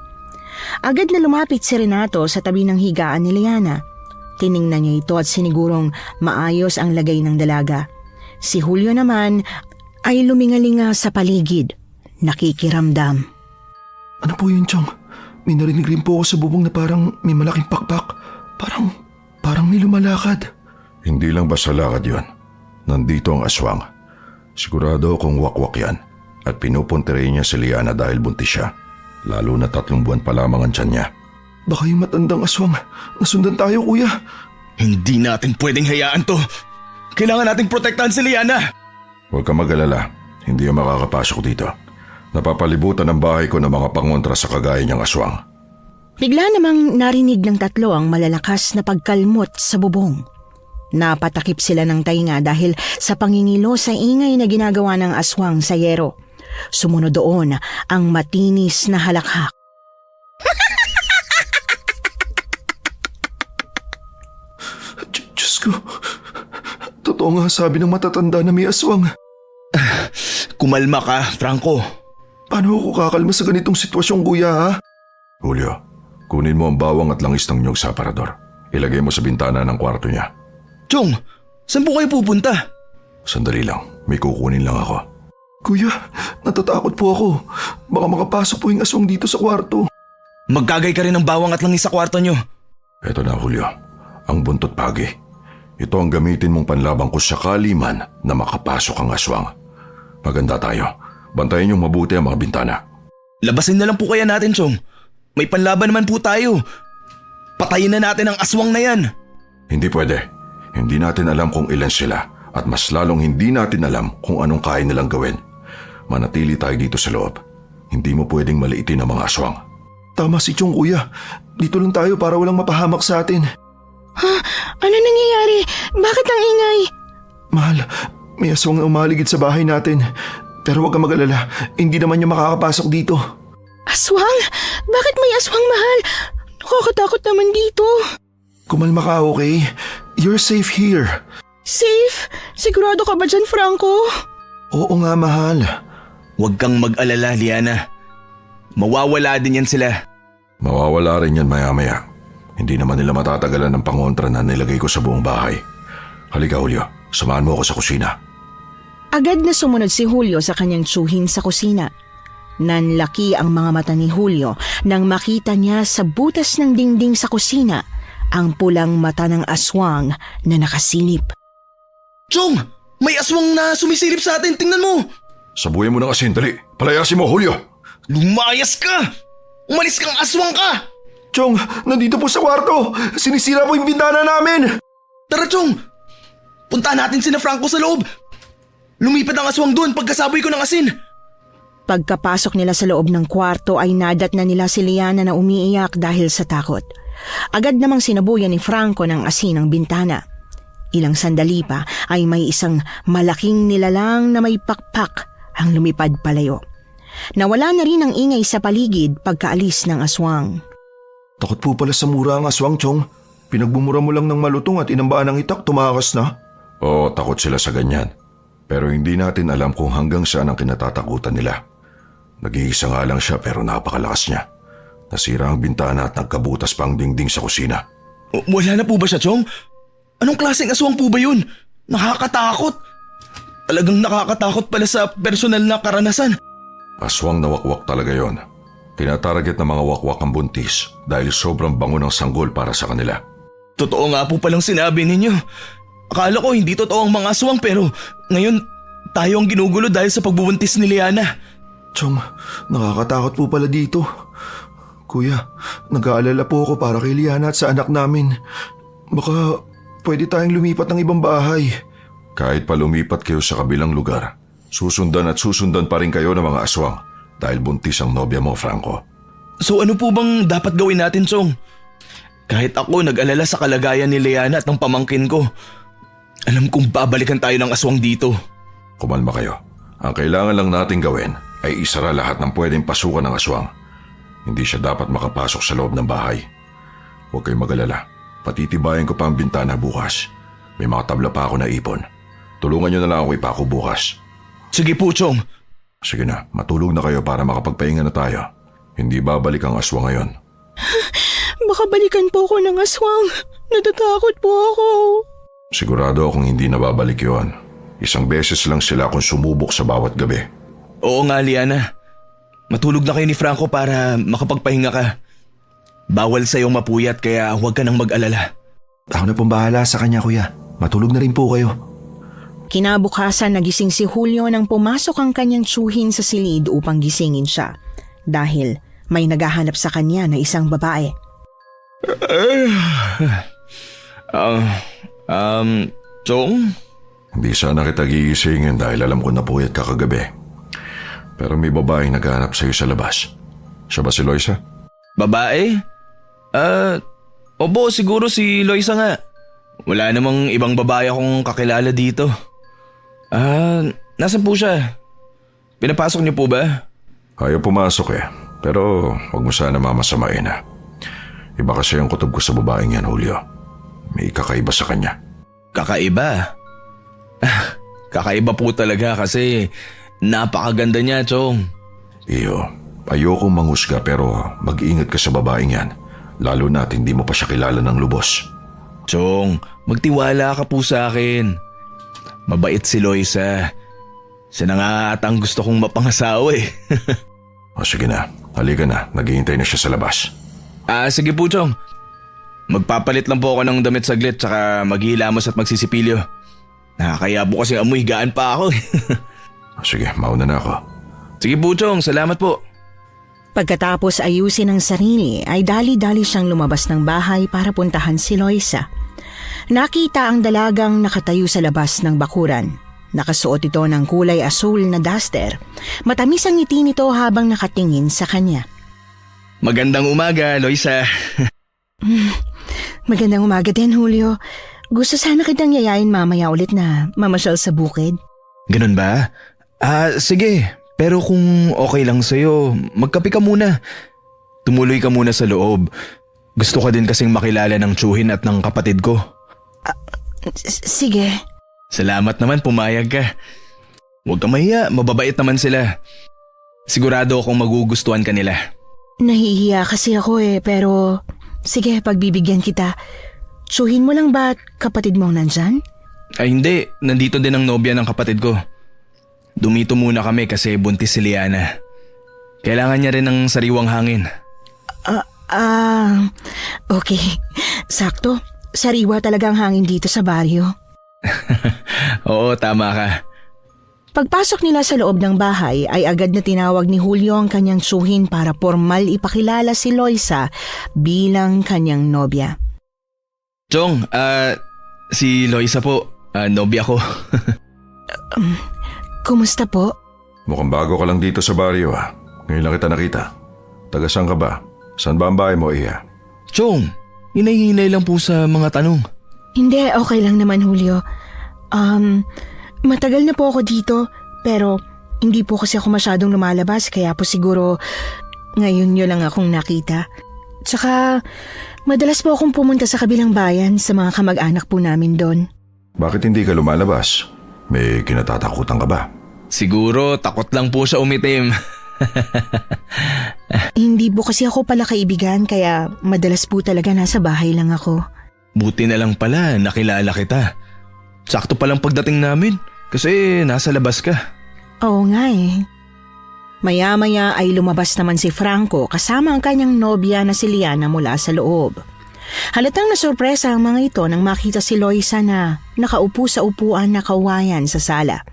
Agad na lumapit si Renato sa tabi ng higaan ni Liana. Tiningnan niya ito at sinigurong maayos ang lagay ng dalaga. Si Julio naman ay lumingalinga sa paligid, nakikiramdam. Ano po yun, Chong? May narinig rin po ako sa bubong na parang may malaking pakpak. Parang may lumalakad. Hindi lang basta lakad yun. Nandito ang aswang. Sigurado akong wakwak yan. At pinupuntiray niya si Liana dahil buntis siya. Lalo na 3 buwan pa lamang ang tiyan niya. Baka yung matandang aswang. Nasundan tayo, kuya. Hindi natin pwedeng hayaan to. Kailangan nating protektahan si Liana. Huwag ka mag-alala. Hindi yung makakapasok dito. Napapalibutan ang bahay ko ng mga pangontra sa kagaya niyang aswang. Bigla namang narinig ng tatlo ang malalakas na pagkalmot sa bubong. Napatakip sila ng tainga dahil sa pangingilo sa ingay na ginagawa ng aswang sa yero. Sumunod doon ang matinis na halakhak. Diyos ko. Totoo nga sabi ng matatanda na may aswang. Kumalma ka, Franco. Paano ako kakalma sa ganitong sitwasyon, kuya, ha? Julio, kunin mo ang bawang at langis ng nyog sa aparador. Ilagay mo sa bintana ng kwarto niya. Chong, saan po kayo pupunta? Sandali lang, may kukunin lang ako. Kuya, natatakot po ako. Baka makapasok po yung aswang dito sa kwarto. Magkagay ka rin ng bawang at langis sa kwarto nyo. Eto na, Julio, ang buntot pagi. Ito ang gamitin mong panlabang kung sakali man na makapasok ang aswang. Maganda tayo. Bantayan yung mabuti ang mga bintana. Labasin na lang po kaya natin, Chong. May panlaban naman po tayo. Patayin na natin ang aswang na yan. Hindi pwede. Hindi natin alam kung ilan sila at mas lalong hindi natin alam kung anong kaya nilang gawin. Manatili tayo dito sa loob. Hindi mo pwedeng maliitin ang mga aswang. Tama si Chong, kuya. Dito lang tayo para walang mapahamak sa atin. Ha? Ano nangyayari? Bakit ang ingay? Mahal, may aswang na umaligid sa bahay natin. Pero huwag ka mag-alala, hindi naman niya makakapasok dito. Aswang? Bakit may aswang, mahal? Nakakatakot naman dito. Kumalma ka, okay? You're safe here. Safe? Sigurado ka ba dyan, Franco? Oo nga, mahal. Huwag kang mag-alala, Liana. Mawawala din yan sila. Mawawala rin yan maya-maya. Hindi naman nila matatagalan ng pangontra na nilagay ko sa buong bahay. Halika, Julio. Samahan mo ako sa kusina. Agad na sumunod si Julio sa kanyang tsuhin sa kusina. Nanlaki ang mga mata ni Julio nang makita niya sa butas ng dingding sa kusina ang pulang mata ng aswang na nakasilip. Chong! May aswang na sumisilip sa atin, tingnan mo! Sabuyan mo ng asin, dali. Palayasin mo, Julio. Lumayas ka! Umalis kang aswang ka! Chong, nandito po sa kwarto. Sinisira po yung bintana namin. Tara, Chong! Punta natin sina Franco sa loob! Lumipad ang aswang doon pagkasaboy ko ng asin! Pagkapasok nila sa loob ng kwarto ay nadat na nila si Liana na umiiyak dahil sa takot. Agad namang sinabuyan ni Franco ng asin ang bintana. Ilang sandali pa ay may isang malaking nilalang na may pakpak ang lumipad palayo. Nawala na rin ang ingay sa paligid pagkaalis ng aswang. Takot po pala sa mura ang aswang, Chong. Pinagbumura mo lang ng malutong at inambaan ng itak, tumakas na. Oo, takot sila sa ganyan. Pero hindi natin alam kung hanggang saan ang kinatatakutan nila. Nag-iisa nga lang siya pero napakalakas niya. Nasira ang bintana at nagkabutas pa ang dingding sa kusina. Wala na po ba siya, Chong? Anong klaseng aswang po ba yun? Nakakatakot! Talagang nakakatakot pala sa personal na karanasan. Aswang na wakwak talaga yon. Tinatarget ng mga wakwak ang buntis dahil sobrang bango ng sanggol para sa kanila. Totoo nga po palang sinabi ninyo. Akala ko hindi totoo ang mga aswang pero ngayon tayo ang ginugulo dahil sa pagbubuntis ni Liana. Chong, nakakatakot po pala dito. Kuya, nag-aalala po ako para kay Liana at sa anak namin. Baka pwede tayong lumipat ng ibang bahay. Kahit pa lumipat kayo sa kabilang lugar, susundan pa rin kayo ng mga aswang dahil buntis ang nobya mo, Franco. So ano po bang dapat gawin natin, Chong? Kahit ako nag-alala sa kalagayan ni Liana at ng pamangkin ko, alam kong babalikan tayo ng aswang dito. Kumalma kayo. Ang kailangan lang natin gawin ay isara lahat ng pwedeng pasukan ng aswang. Hindi siya dapat makapasok sa loob ng bahay. Huwag kayong mag-alala. Patitibayan ko pa ang bintana bukas. May mga tabla pa ako na ipon. Tulungan niyo na lang ako ipako bukas. Sige po, Chong. Sige na, matulog na kayo para makapagpahinga na tayo. Hindi babalik ang aswang ngayon. Baka balikan po ako ng aswang. Natatakot po ako. Sigurado akong hindi na babalik yun. Isang beses lang sila kung sumubok sa bawat gabi. Oo nga, Liana. Matulog na kayo ni Franco para makapagpahinga ka. Bawal sa'yong mapuyat kaya huwag ka nang mag-alala. Ako na pong bahala sa kanya, kuya. Matulog na rin po kayo. Kinabukasan nagising si Julio nang pumasok ang kanyang tsuhin sa silid upang gisingin siya. Dahil may naghahanap sa kanya na isang babae. Chong? Hindi sana kita gigisingin dahil alam ko na puyat ka kagabi. Pero may babaeng naghahanap sa'yo sa labas. Siya ba si Loisa? Babae? Opo, siguro si Loisa nga. Wala namang ibang babae akong kakilala dito. Nasaan po siya? Pinapasok niyo po ba? Ayaw pumasok eh. Pero huwag mo sana mamasamain ha. Iba kasi ang kutob ko sa babaeng yan, Julio. May kakaiba sa kanya. Kakaiba? Kakaiba po talaga kasi napakaganda niya, Chong. Iyo, ayokong manghusga pero mag-iingat ka sa babaeng yan. Lalo na't hindi mo pa siya kilala ng lubos. Chong, magtiwala ka po sa akin. Mabait si Loisa. Siya na nga ata ang gusto kong mapangasawa eh. O sige na, halika na. Naghihintay na siya sa labas. Sige po, Chong. Magpapalit lang po ako ng damit saglit tsaka maghihilamos at magsisipilyo. Nakakaya po kasi amoy gaan pa ako. Sige, mauna na ako. Sige po, Chong. Salamat po. Pagkatapos ayusin ang sarili ay dali-dali siyang lumabas ng bahay para puntahan si Loisa. Nakita ang dalagang nakatayo sa labas ng bakuran. Nakasuot ito ng kulay asul na duster. Matamis ang ngiti nito habang nakatingin sa kanya. Magandang umaga, Loisa. Magandang umaga din, Julio. Gusto sana kitang yayain mamaya ulit na mamasyal sa bukid. Ganun ba? Sige. Pero kung okay lang sa'yo, magkape ka muna. Tumuloy ka muna sa loob. Gusto ka din kasing makilala ng tsuhin at ng kapatid ko. Sige. Salamat naman, pumayag ka. Huwag kang mahiya, mababait naman sila. Sigurado akong magugustuhan ka nila. Nahihiya kasi ako pero sige, pagbibigyan kita. Tsuhin mo lang ba kapatid mo nandyan? Ay hindi, nandito din ang nobya ng kapatid ko. Dumito muna kami kasi buntis si Liana. Kailangan niya rin ng sariwang hangin. Okay. Sakto. Sariwa talaga ang hangin dito sa baryo. Oo, tama ka. Pagpasok nila sa loob ng bahay ay agad na tinawag ni Julio ang kanyang tsuhin para formal ipakilala si Loisa bilang kanyang nobya. Chong, si Loisa po, nobya ko. Kumusta po? Mukhang bago ka lang dito sa baryo Ngayon lang kita nakita. Taga saan ka ba? Saan ba ang bahay mo, Iya? Chong, hinay-hinay lang po sa mga tanong. Hindi, okay lang naman Julio. Matagal na po ako dito pero hindi po kasi ako masyadong lumalabas kaya po siguro ngayon nyo lang akong nakita. Tsaka madalas po akong pumunta sa kabilang bayan sa mga kamag-anak po namin doon. Bakit hindi ka lumalabas? May kinatatakutan ka ba? Siguro takot lang po siya umitim. Hindi po kasi ako pala kaibigan kaya madalas po talaga nasa bahay lang ako. Buti na lang pala, nakilala kita. Sakto palang pagdating namin kasi nasa labas ka. Oo nga Maya-maya ay lumabas naman si Franco kasama ang kanyang nobya na si Liana mula sa loob. Halatang nasurpresa ang mga ito nang makita si Loisa na nakaupo sa upuan na kawayan sa sala.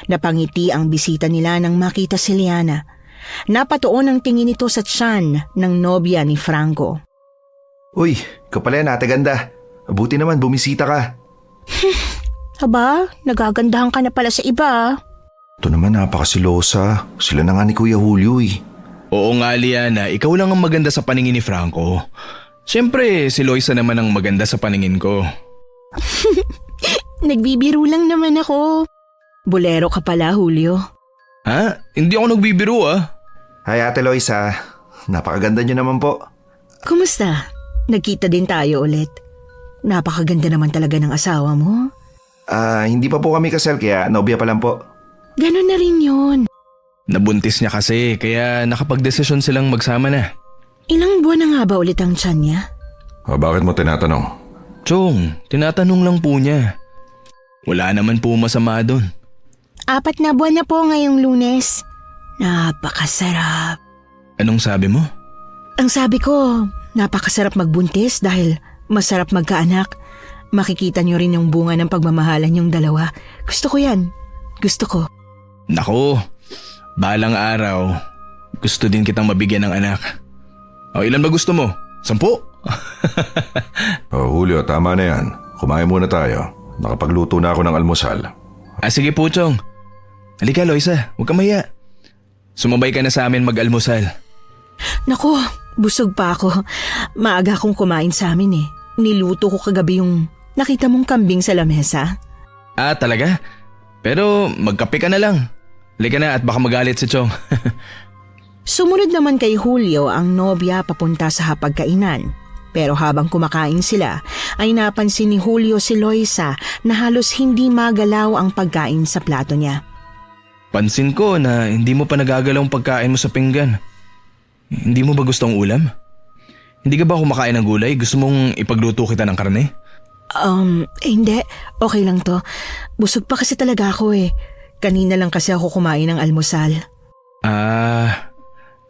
Napangiti ang bisita nila nang makita si Liana. Napatuon ang tingin nito sa tiyan ng nobya ni Franco. Uy, kapala yan ate ganda. Buti naman bumisita ka. Aba, nagagandahan ka na pala sa iba. Ito naman napakasilosa. Sila na nga ni Kuya Julio Oo nga Liana, ikaw lang ang maganda sa paningin ni Franco. Siyempre, si Loisa naman ang maganda sa paningin ko. Nagbibiro lang naman ako. Bolero ka pala, Julio. Ha? Hindi ako nagbibiro Hi Ate Loisa. Napakaganda niyo naman po. Kumusta? Nagkita din tayo ulit. Napakaganda naman talaga ng asawa mo. Hindi pa po kami kasal kaya nobya pa lang po. Ganon na rin yun. Nabuntis niya kasi kaya nakapagdesisyon silang magsama na. Ilang buwan na nga ba ulit ang tiyan niya? Bakit mo tinatanong? Chong, tinatanong lang po niya. Wala naman po masama doon. 4 na buwan na po ngayong Lunes. Napakasarap. Anong sabi mo? Ang sabi ko, napakasarap magbuntis dahil masarap magkaanak. Makikita niyo rin yung bunga ng pagmamahalan yung dalawa. Gusto ko yan. Gusto ko. Nako, balang araw, gusto din kitang mabigyan ng anak. Ilan ba gusto mo? 10? Julio, tama na yan. Kumain muna tayo. Nakapagluto na ako ng almusal. Sige po, Chong. Halika, Loisa. Huwag kang mahiya. Sumabay ka na sa amin mag-almusal. Naku, busog pa ako. Maaga akong kumain sa amin Niluto ko kagabi yung nakita mong kambing sa lamesa. Talaga? Pero magkape ka na lang. Halika na at baka magalit si Chong. Sumunod naman kay Julio ang nobya papunta sa hapagkainan. Pero habang kumakain sila, ay napansin ni Julio si Loisa na halos hindi magalaw ang pagkain sa plato niya. Pansin ko na hindi mo pa nagagalaw ang pagkain mo sa pinggan. Hindi mo ba gusto ang ulam? Hindi ka ba kumakain ng gulay? Gusto mong ipagluto kita ng karne? Hindi. Okay lang to. Busog pa kasi talaga ako Kanina lang kasi ako kumain ng almusal.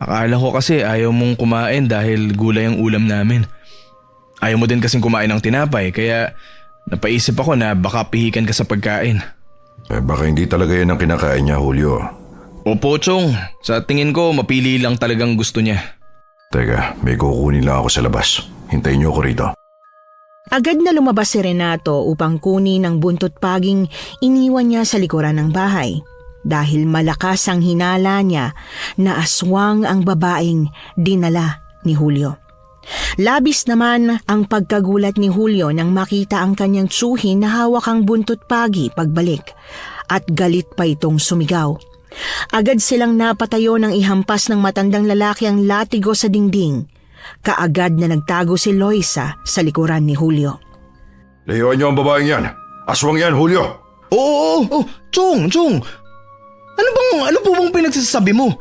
Akala ko kasi ayaw mong kumain dahil gulay ang ulam namin. Ayaw mo din kasing kumain ng tinapay kaya napaisip ako na baka pihikan ka sa pagkain. Baka hindi talaga yan ang kinakain niya, Julio. Opo, Chong. Sa tingin ko mapili lang talagang gusto niya. Teka, may kukunin lang ako sa labas. Hintayin niyo ako rito. Agad na lumabas si Renato upang kunin ang buntot paging iniwan niya sa likuran ng bahay. Dahil malakas ang hinala niya na aswang ang babaeng dinala ni Julio. Labis naman ang pagkagulat ni Julio nang makita ang kanyang tsuhin na hawak ang buntot pagi pagbalik at galit pa itong sumigaw. Agad silang napatayo nang ihampas ng matandang lalaki ang latigo sa dingding. Kaagad na nagtago si Loisa sa likuran ni Julio. Layuan niyo ang babaeng yan. Aswang yan, Julio. Oo, Chong. Ano po bang pinagsasabi mo?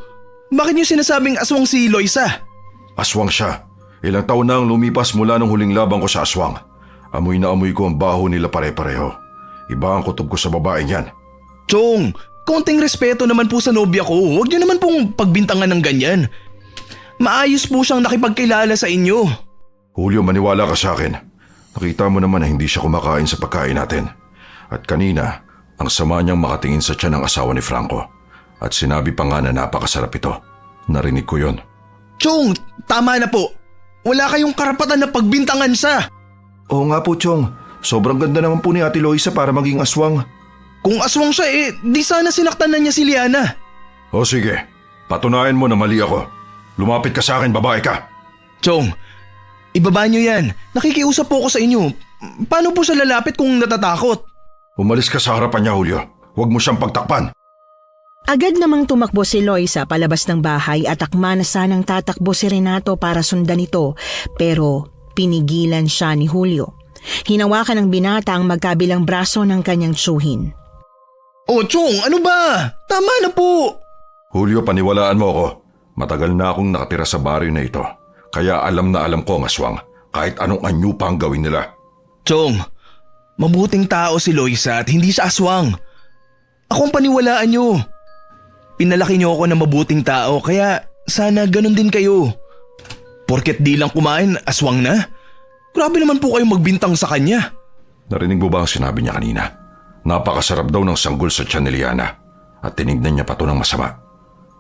Bakit niyo sinasabing aswang si Loisa? Aswang siya. Ilang taon na ang lumipas mula nung huling laban ko sa aswang. Amoy na amoy ko ang baho nila pare-pareho. Iba ang kutob ko sa babaeng yan. Chong, konting respeto naman po sa nobya ko. Huwag niyo naman pong pagbintangan ng ganyan. Maayos po siyang nakipagkilala sa inyo. Julio, maniwala ka sa akin. Nakita mo naman na hindi siya kumakain sa pagkain natin. At kanina, ang sama niyang makatingin sa tiyan ng asawa ni Franco. At sinabi pa nga na napakasarap ito. Narinig ko yon. Chong, tama na po. Wala kayong karapatan na pagbintangan siya. Oo nga po, Chong. Sobrang ganda naman po ni Ate Loisa para maging aswang. Kung aswang siya di sana sinaktan na niya si Liana. O sige, patunayan mo na mali ako. Lumapit ka sa akin, babae ka. Chong, ibaba niyo yan. Nakikiusap po ako sa inyo. Paano po siya lalapit kung natatakot? Umalis ka sa harapan niya, Julio. Huwag mo siyang pagtakpan. Agad namang tumakbo si Loisa palabas ng bahay at akma na sanang tatakbo si Renato para sundan ito, pero pinigilan siya ni Julio. Hinawakan ng binata ang magkabilang braso ng kanyang tsuhin. Oh, Chong, ano ba? Tama na po. Julio, paniwalaan mo ako. Matagal na akong nakatira sa baryo na ito. Kaya alam na alam ko ang aswang. Kahit anong anyo pa ang gawin nila. Chong, mabuting tao si Loisa at hindi siya aswang. Ako ang paniwalaan niyo. Pinalaki niyo ako na mabuting tao kaya sana ganun din kayo. Porket di lang kumain, aswang na? Grabe naman po kayong magbintang sa kanya. Narinig mo ba ang sinabi niya kanina? Napakasarap daw ng sanggol sa tiyan ni Liana. At tinignan niya pa to ng masama.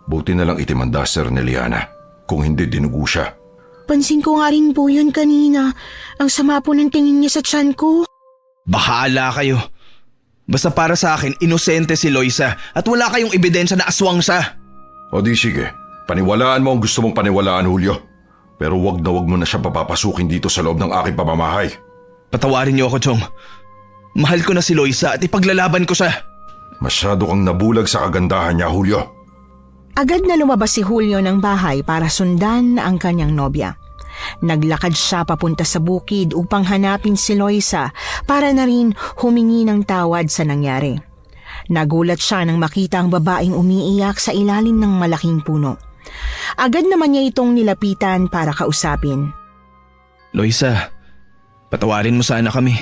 Buti na lang itim ang duster ni Liana. Kung hindi, dinugo siya. Pansin ko nga rin po yun kanina. Ang sama po ng tingin niya sa tiyan ko. Bahala kayo. Basta para sa akin, inosente si Loisa at wala kayong ebidensya na aswang siya. O di sige, paniwalaan mo ang gusto mong paniwalaan, Julio. Pero wag mo na siya papapasukin dito sa loob ng aking pamamahay. Patawarin niyo ako, Chong. Mahal ko na si Loisa at ipaglalaban ko siya. Masyado kang nabulag sa kagandahan niya, Julio. Agad na lumabas si Julio ng bahay para sundan ang kanyang nobya. Naglakad siya papunta sa bukid upang hanapin si Loisa para na rin humingi ng tawad sa nangyari. Nagulat siya nang makita ang babaeng umiiyak sa ilalim ng malaking puno. Agad naman niya itong nilapitan para kausapin. Loisa, patawarin mo sana kami.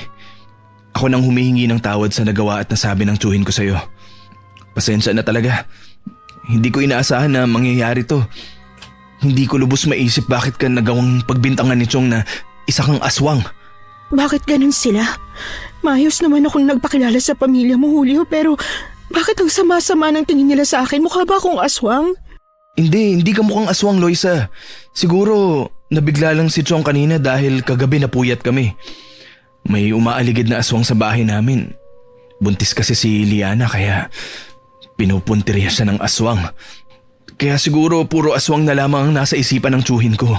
Ako nang humihingi ng tawad sa nagawa at nasabi ng tsuhin ko sa'yo. Pasensya na talaga. Hindi ko inaasahan na mangyayari to. Hindi ko lubos maisip bakit ka nagawang pagbintangan ni Chong na isa kang aswang. Bakit ganun sila? Maayos naman akong nagpakilala sa pamilya mo, Julio, pero bakit ang sama-sama ng tingin nila sa akin? Mukha ba akong aswang? Hindi ka mukhang aswang, Loisa. Siguro nabigla lang si Chong kanina dahil kagabi napuyat kami. May umaaligid na aswang sa bahay namin. Buntis kasi si Liana kaya pinupuntirya siya ng aswang. Kaya siguro puro aswang na lamang ang nasa isipan ng tsuhin ko.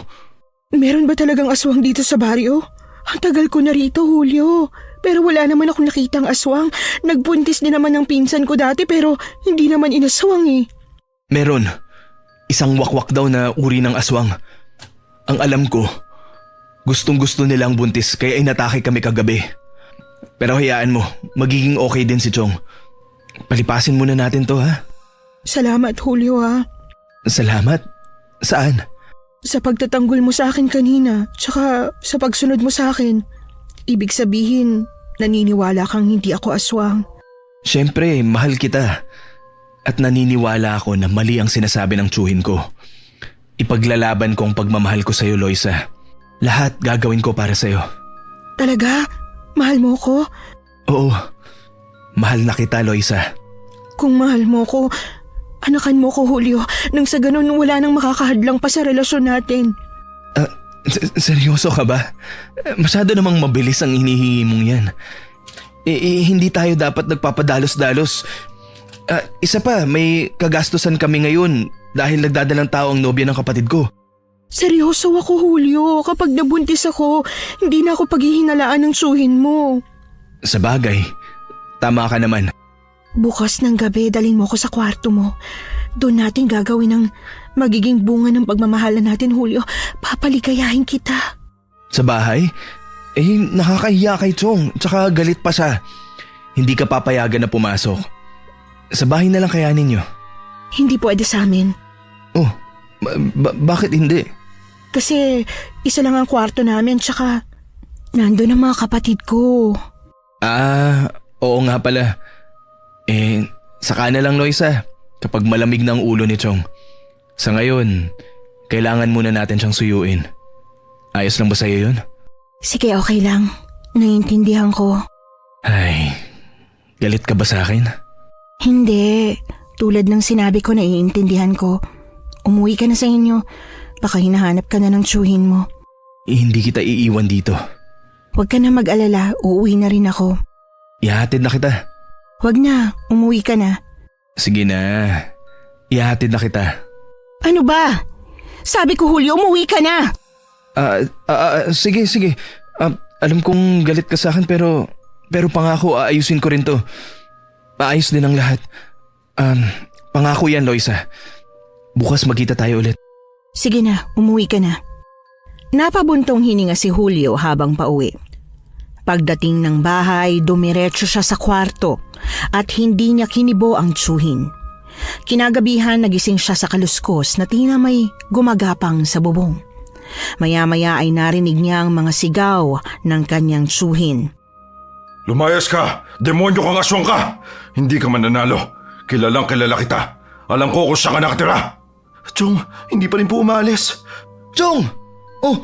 Meron ba talagang aswang dito sa baryo? Ang tagal ko na rito, Julio. Pero wala naman akong nakitang aswang. Nagbuntis din naman ng pinsan ko dati pero hindi naman inaswang eh. Meron. Isang wakwak daw na uri ng aswang. Ang alam ko, gustong-gusto nilang buntis kaya inatake kami kagabi. Pero hayaan mo, magiging okay din si Chong. Palipasin muna natin to, ha? Salamat, Julio, ha? Salamat? Saan? Sa pagtatanggol mo sa akin kanina, tsaka sa pagsunod mo sa akin. Ibig sabihin, naniniwala kang hindi ako aswang. Siyempre, mahal kita. At naniniwala ako na mali ang sinasabi ng tsuhin ko. Ipaglalaban ko ang pagmamahal ko sa'yo, Loisa. Lahat gagawin ko para sa'yo. Talaga? Mahal mo ko? Oo. Mahal na kita, Loisa. Kung mahal mo ko, anakan mo ko, Julio. Nang sa ganun wala nang makakahadlang pa sa relasyon natin. Seryoso ka ba? Masyado namang mabilis ang hinihingi mong yan. Hindi tayo dapat nagpapadalos-dalos. Isa pa, may kagastusan kami ngayon dahil nagdadalang tao ang nobya ng kapatid ko. Seryoso ako, Julio. Kapag nabuntis ako, hindi na ako paghihinalaan ng tsuhin mo. Sa bagay, tama ka naman. Bukas ng gabi, dalhin mo ko sa kwarto mo. Doon natin gagawin ang magiging bunga ng pagmamahalan natin, Julio. Papaligayahin kita. Sa bahay? Nakakahiya kay Chong, tsaka galit pa siya. hindi ka papayagan na pumasok. Sa bahay na lang kaya ninyo. Hindi pwede sa amin. Oh, bakit hindi? Kasi isa lang ang kwarto namin tsaka nandun ang mga kapatid ko. Oo nga pala. Saka na lang Loisa, kapag malamig na ang ulo ni Chong. Sa ngayon, kailangan muna natin siyang suyuin. Ayos lang ba sa'yo yun? Sige, okay lang. Naiintindihan ko. Ay, galit ka ba sa akin? Hindi. Tulad ng sinabi ko, naiintindihan ko. Umuwi ka na sa inyo. Baka hinahanap ka na ng tsuhin mo. Hindi kita iiwan dito. Huwag ka na mag-alala, uuwi na rin ako. Ihatid na kita. Huwag na, umuwi ka na. Sige na, ihatid na kita. Ano ba? Sabi ko Julio, umuwi ka na! Sige. Alam kong galit ka sa akin pero pangako aayusin ko rin to. Maayos din ang lahat. Pangako yan Loisa. Bukas magkita tayo ulit. Sige na, umuwi ka na. Napabuntong hininga si Julio habang pauwi. Pagdating ng bahay, dumiretso siya sa kwarto at hindi niya kinibo ang tsuhin. Kinagabihan nagising siya sa kaluskos na tina may gumagapang sa bubong. Maya-maya ay narinig niya ang mga sigaw ng kanyang tsuhin. Lumayas ka! Demonyo kang aswang ka! Hindi ka mananalo. Kilalang kilala kita. Alam ko kung saan ka nakatira. Chong, hindi pa rin po umalis. Chong! Oh,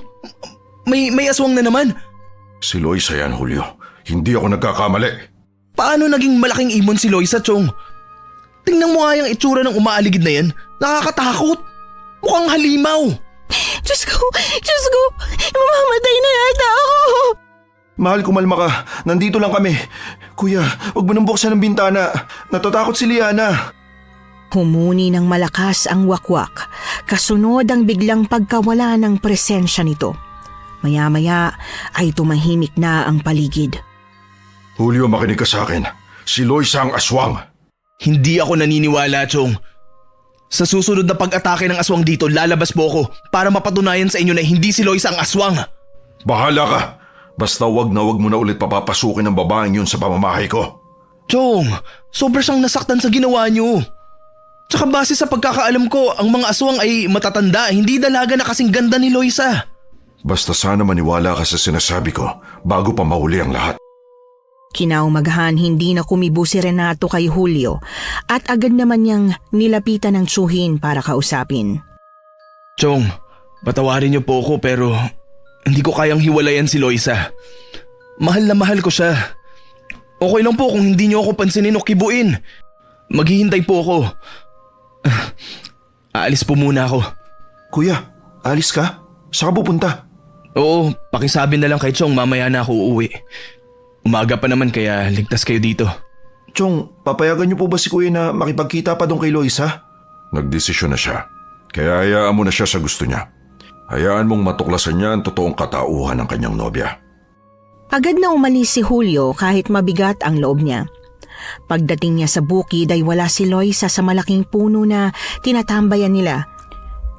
may aswang na naman. Si Loisa yan, Julio. Hindi ako nagkakamali. Paano naging malaking ibon si Loisa, Chong? Tingnan mo nga yung itsura ng umaaligid na yan. Nakakatakot. Mukhang halimaw. Diyos ko, mamamatay na yata ako. Mahal, kumalma ka. Nandito lang kami. Kuya, huwag mo nang buksan ang bintana. Natatakot si Liana. Humuni ng malakas ang wakwak, kasunod ang biglang pagkawala ng presensya nito. Maya-maya ay tumahimik na ang paligid. Julio, makinig ka sa akin. Si Loisa ang aswang. Hindi ako naniniwala, Chong. Sa susunod na pag-atake ng aswang dito, lalabas po ako para mapatunayan sa inyo na hindi si Loisa ang aswang. Bahala ka. Basta wag na ulit papapasukin ang babaeng yun sa pamamahay ko. Chong, sobrang siyang nasaktan sa ginawa niyo. Tsaka base sa pagkakaalam ko, ang mga aswang ay matatanda, hindi dalaga na kasing ganda ni Loisa. Basta sana maniwala ka sa sinasabi ko bago pa mahuli ang lahat. Kinaumagahan hindi na kumibo si Renato kay Julio at agad naman niyang nilapitan ng tsuhin para kausapin. Chong, patawarin niyo po ako pero hindi ko kayang hiwalayan si Loisa. Mahal na mahal ko siya. Okay lang po kung hindi niyo ako pansinin o kibuin. Maghihintay po ako. Aalis po muna ako. Kuya, alis ka? Saan ka pupunta? Oo, pakisabi na lang kay Chong mamaya na ako uuwi. Umaga pa naman kaya ligtas kayo dito. Chong, papayagan niyo po ba si Kuya na makipagkita pa doon kay Loisa? Nagdesisyon na siya. Kaya hayaan mo na siya sa gusto niya. Hayaan mong matuklasan niya ang totoong katauhan ng kanyang nobya. Agad na umalis si Julio kahit mabigat ang loob niya. Pagdating niya sa bukid ay wala si Loisa sa malaking puno na tinatambayan nila.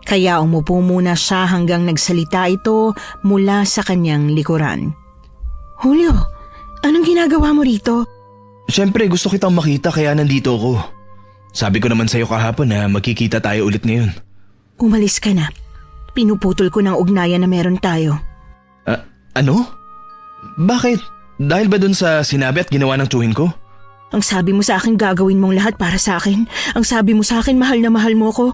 Kaya umupo muna siya hanggang nagsalita ito mula sa kanyang likuran. Julio, anong ginagawa mo rito? Siyempre gusto kitang makita kaya nandito ako. Sabi ko naman sa'yo kahapon na magkikita tayo ulit ngayon. Umalis ka na. Pinuputol ko ng ugnayan na meron tayo. Ano? Bakit? Dahil ba dun sa sinabi at ginawa ng tsuhin ko? Ang sabi mo sa akin gagawin mong lahat para sa akin. Ang sabi mo sa akin mahal na mahal mo ko.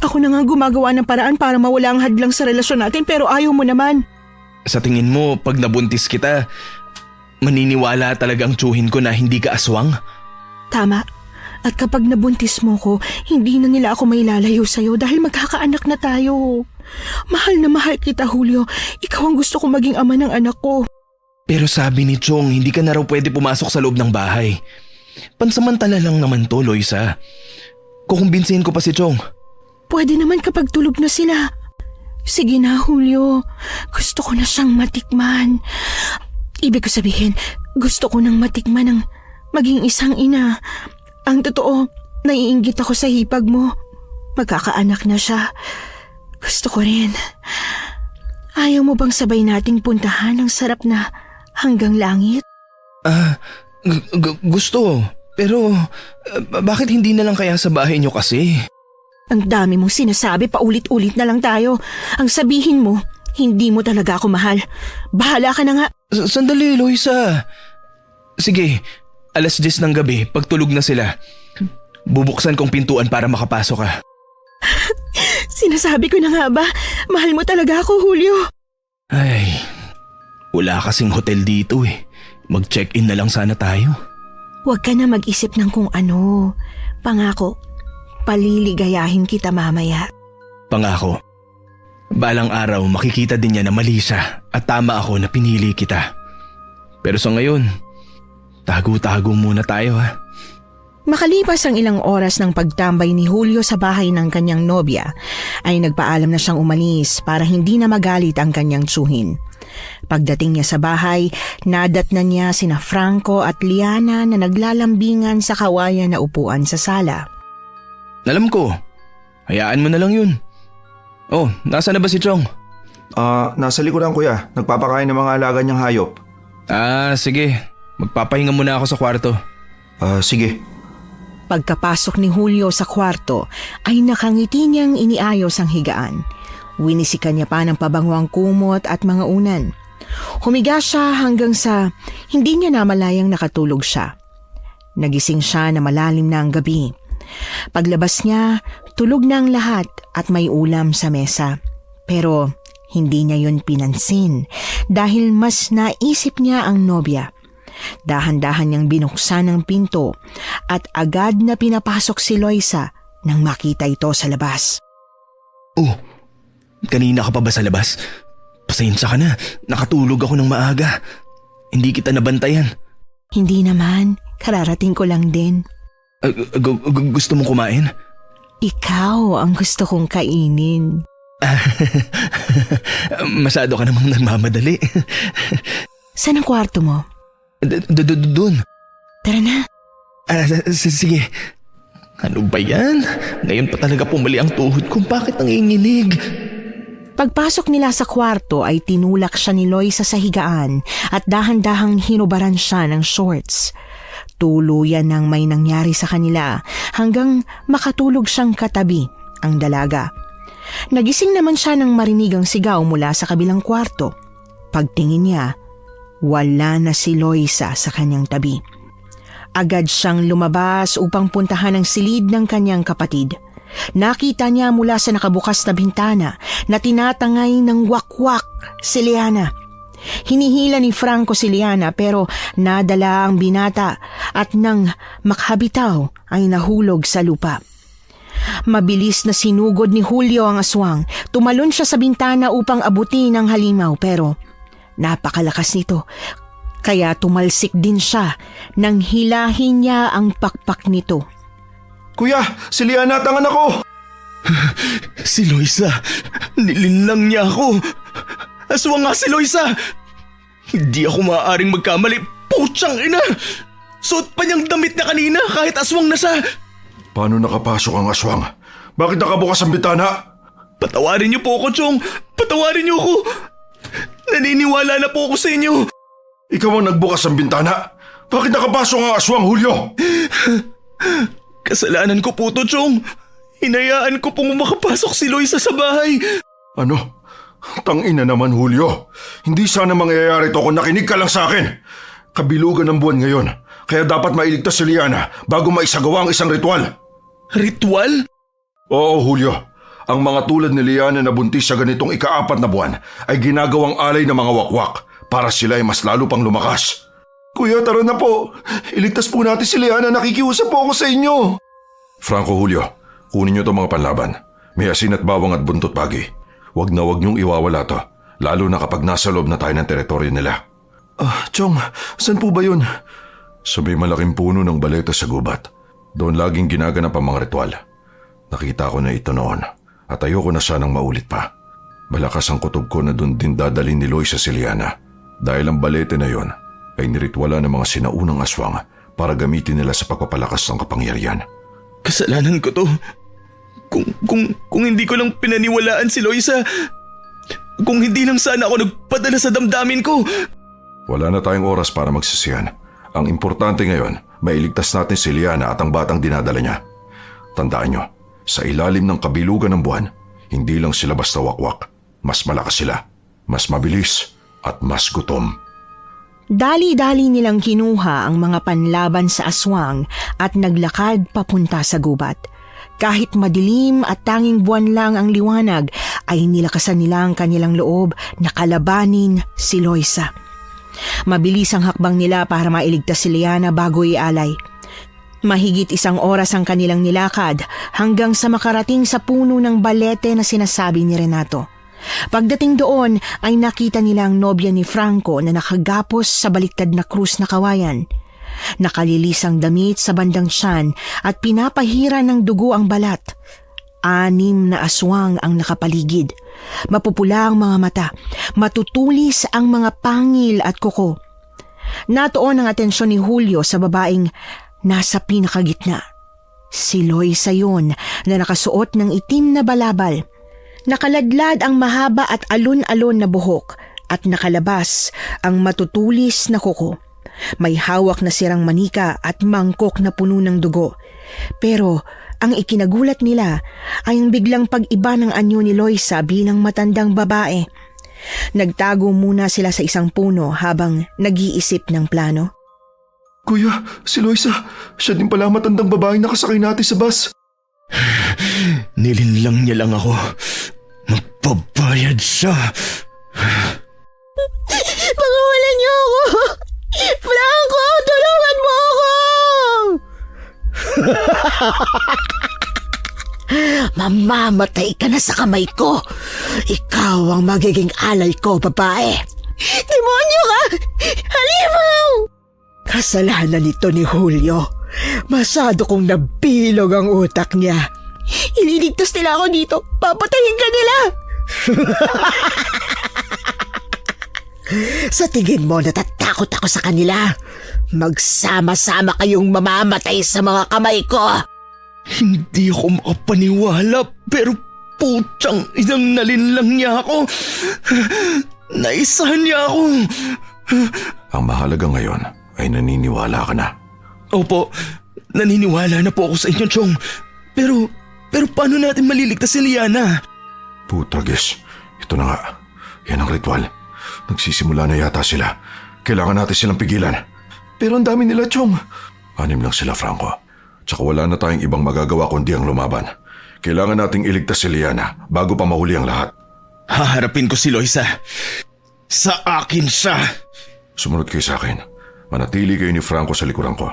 Ako na nga gumagawa ng paraan para mawala ang hadlang sa relasyon natin pero ayaw mo naman. Sa tingin mo pag nabuntis kita, maniniwala talaga ang tsuhin ko na hindi ka aswang? Tama. At kapag nabuntis mo ko, hindi na nila ako mailalayo sa'yo dahil magkakaanak na tayo. Mahal na mahal kita, Julio. Ikaw ang gusto ko maging ama ng anak ko. Pero sabi ni Chong, hindi ka na raw pwede pumasok sa loob ng bahay. Pansamantala lang naman to, Loisa. Kukumbinsihin ko pa si Chong. Pwede naman kapag tulog na sila. Sige na, Julio. Gusto ko na siyang matikman. Ibig ko sabihin, gusto ko nang matikman ng maging isang ina. Ang totoo, naiinggit ako sa hipag mo. Magkakaanak na siya. Gusto ko rin. Ayaw mo bang sabay nating puntahan ang sarap na hanggang langit? Gusto. Pero bakit hindi na lang kaya sa bahay niyo kasi? Ang dami mong sinasabi, paulit-ulit na lang tayo. Ang sabihin mo, hindi mo talaga ako mahal. Bahala ka na nga. Sandali, Loisa. Sige, 10:00 ng gabi, pagtulog na sila. Bubuksan kong pintuan para makapasok ka. Sinasabi ko na nga ba, mahal mo talaga ako, Julio. Ay, wala kasing hotel dito eh. Mag-check-in na lang sana tayo. Huwag ka na mag-isip ng kung ano. Pangako, paliligayahin kita mamaya. Pangako. Balang araw makikita din niya na mali siya at tama ako na pinili kita. Pero sa ngayon, tago-tago muna tayo ha. Makalipas ang ilang oras ng pagtambay ni Julio sa bahay ng kanyang nobya, ay nagpaalam na siyang umalis para hindi na magalit ang kanyang tsuhin. Pagdating niya sa bahay, nadatnan niya sina Franco at Liana na naglalambingan sa kawayan na upuan sa sala. Alam ko, hayaan mo na lang yun. Oh, nasa na ba si Chong? Nasa likuran kuya. Nagpapakain ng mga alaga niyang hayop. Sige. Magpapahinga muna ako sa kwarto. Sige. Pagkapasok ni Julio sa kwarto, ay nakangiti niyang iniayos ang higaan. Winisikan niya pa ng pabanguang kumot at mga unan. Humiga siya hanggang sa hindi niya namalayang nakatulog siya. Nagising siya na malalim na ang gabi. Paglabas niya, tulog na ang lahat at may ulam sa mesa. Pero hindi niya yun pinansin dahil mas naisip niya ang nobya. Dahan-dahan niyang binuksan ang pinto at agad na pinapasok si Loisa nang makita ito sa labas. Oh, kanina ka pa ba sa labas? Pasensya ka na, nakatulog ako ng maaga. Hindi kita nabantayan. Hindi naman, kararating ko lang din. Gusto mong kumain? Ikaw ang gusto kong kainin. Masyado ka namang nagmamadali. Saan ang kwarto mo? Doon. Tara na. Sige. Ano ba yan? Ngayon pa talaga pumali ang tuhod ko. Bakit nanginginig? Pagpasok nila sa kwarto ay tinulak siya ni Loisa sa higaan at dahan-dahang hinubaran siya ng shorts. Tuluyan nang may nangyari sa kanila hanggang makatulog siyang katabi ang dalaga. Nagising naman siya nang marinig ang sigaw mula sa kabilang kwarto. Pagtingin niya, wala na si Loisa sa kanyang tabi. Agad siyang lumabas upang puntahan ang silid ng kanyang kapatid. Nakita niya mula sa nakabukas na bintana na tinatangay ng wakwak si Liana. Hinihila ni Franco si Liana pero nadala ang binata at nang makhabitaw ay nahulog sa lupa. Mabilis na sinugod ni Julio ang aswang. Tumalon siya sa bintana upang abutin ang halimaw pero napakalakas nito. Kaya tumalsik din siya nang hilahin niya ang pakpak nito. Kuya, si Liana at ang anak ko! Si Loisa, nilinlang niya ako. Aswang nga si Loisa! Hindi ako maaaring magkamali. Putsang ina! Suot pa niyang damit niya kanina kahit aswang na siya. Paano nakapasok ang aswang? Bakit nakabukas ang bitana? Patawarin niyo po ako, Chong. Patawarin niyo ako. Naniniwala na po ako sa inyo. Ikaw ang nagbukas ng bintana? Bakit nakapasok ang aswang, Julio? Kasalanan ko po to, Chong. Hinayaan ko pong makapasok si Loisa sa bahay. Ano? Tangina naman, Julio. Hindi sana mangyayari to kung nakinig ka lang sa akin. Kabilugan ng buwan ngayon, kaya dapat mailigtas si Liana bago maisagawa ang isang ritual. Ritual? Oo, Julio. Ang mga tulad ni Liana na buntis sa ganitong ika-4 na buwan ay ginagawang alay ng mga wakwak para sila ay mas lalo pang lumakas. Kuya, tara na po. Iligtas po natin si Liana. Nakikiusap po ako sa inyo. Franco, Julio, kunin niyo itong mga panlaban. May asin at bawang at buntot pagi. Huwag na huwag niyong iwawala to, lalo na kapag nasa loob na tayo ng teritoryo nila. Chong, saan po ba yun? Sa may malaking puno ng baleta sa gubat. Doon laging ginaganap ang mga ritual. Nakita ko na ito noon at ayoko na sanang maulit pa. Malakas ang kutob ko na doon din dadalhin ni Loisa si Liana. Dahil ang balete na yon ay niritwala ng mga sinaunang aswang para gamitin nila sa pagpapalakas ng kapangyarihan. Kasalanan ko to. Kung hindi ko lang pinaniwalaan si Loisa, kung hindi lang sana ako nagpadala sa damdamin ko. Wala na tayong oras para magsisihan. Ang importante ngayon, mailigtas natin si Liana at ang batang dinadala niya. Tandaan nyo, sa ilalim ng kabilugan ng buwan, hindi lang sila basta wakwak. Mas malakas sila, mas mabilis, at mas gutom. Dali-dali nilang kinuha ang mga panlaban sa aswang at naglakad papunta sa gubat. Kahit madilim at tanging buwan lang ang liwanag, ay nilakasan nila ang kanilang loob na kalabanin si Loisa. Mabilis ang hakbang nila para mailigtas si Liana bago ialay. Mahigit 1 oras ang kanilang nilakad hanggang sa makarating sa puno ng balete na sinasabi ni Renato. Pagdating doon ay nakita nila ang nobya ni Franco na nakagapos sa baliktad na krus na kawayan. Nakalilisang damit sa bandang tiyan at pinapahira ng dugo ang balat. 6 na aswang ang nakapaligid. Mapupula ang mga mata, matutulis ang mga pangil at kuko. Natuon ang atensyon ni Julio sa babaeng nasa pinakagitna. Si Loisa yun na nakasuot ng itim na balabal. Nakaladlad ang mahaba at alon-alon na buhok at nakalabas ang matutulis na kuko. May hawak na sirang manika at mangkok na puno ng dugo. Pero ang ikinagulat nila ay ang biglang pag-iba ng anyo ni Loisa bilang matandang babae. Nagtago muna sila sa isang puno habang nag-iisip ng plano. Kuya, si Loisa, siya din pala matandang babaeng nakasakay natin sa bus. Nilinlang niya lang ako. Magbabayad siya. Pakawalan niyo ako! Franco, tulungan mo ako! Mamamatay ka na sa kamay ko. Ikaw ang magiging alay ko, babae. Demonyo ka! Halimaw! Kasalanan nito ni Julio. Masyado kong nabilog ang utak niya. Ililigtas nila ako dito. Papatayin ka nila. Sa tingin mo natatakot ako sa kanila? Magsama-sama kayong mamamatay sa mga kamay ko. Hindi ako makapaniwala pero putyang inang nalinlang niya ako. Naisahan niya ako. Ang mahalaga ngayon ay naniniwala ka na. Opo, naniniwala na po ako sa inyo, Chong. Pero paano natin maliligtas si Liana? Putragis, ito na nga. Yan ang ritual. Nagsisimula na yata sila. Kailangan natin silang pigilan. Pero ang dami nila, Chong. 6 lang sila, Franco. Tsaka wala na tayong ibang magagawa kundi ang lumaban. Kailangan nating iligtas si Liana bago pa mahuli ang lahat. Haharapin ko si Loisa. Sa akin siya. Sumunod kayo sa akin. Manatili kayo ni Franco sa likuran ko.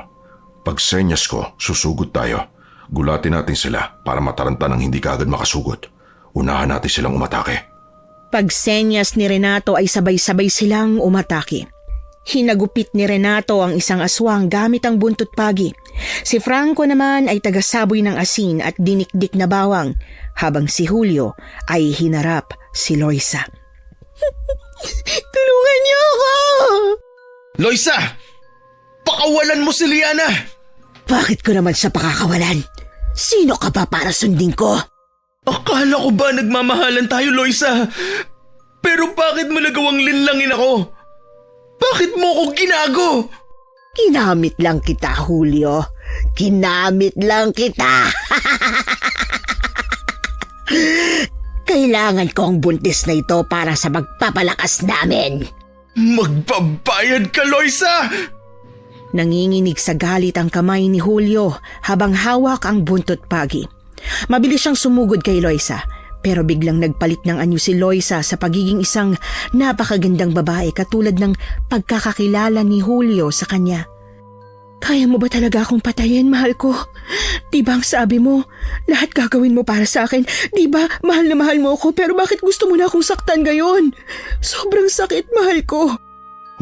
Pag senyas ko, susugod tayo. Gulatin natin sila para mataranta ng hindi kaagad makasugot. Unahan natin silang umatake. Pagsenyas ni Renato ay sabay-sabay silang umatake. Hinagupit ni Renato ang isang aswang gamit ang buntot pagi. Si Franco naman ay tagasaboy ng asin at dinikdik na bawang, habang si Julio ay hinarap si Loisa. Tulungan niyo ako! Loisa! Pakawalan mo si Liana! Bakit ko naman siya pakakawalan? Sino ka ba para sundin ko? Akala ko ba nagmamahalan tayo, Loisa? Pero bakit mo nagawang linlangin ako? Bakit mo ako ginago? Ginamit lang kita, Julio. Ginamit lang kita. Kailangan ko ang buntis na ito para sa magpapalakas namin. Magbabayad ka, Loisa! Nanginginig sa galit ang kamay ni Julio habang hawak ang buntot pagi. Mabilis siyang sumugod kay Loisa, pero biglang nagpalit ng anyo si Loisa sa pagiging isang napakagandang babae katulad ng pagkakakilala ni Julio sa kanya. Kaya mo ba talaga akong patayin, mahal ko? Diba ang sabi mo, lahat gagawin mo para sa akin? Diba mahal na mahal mo ako, pero bakit gusto mo na akong saktan gayon? Sobrang sakit, mahal ko.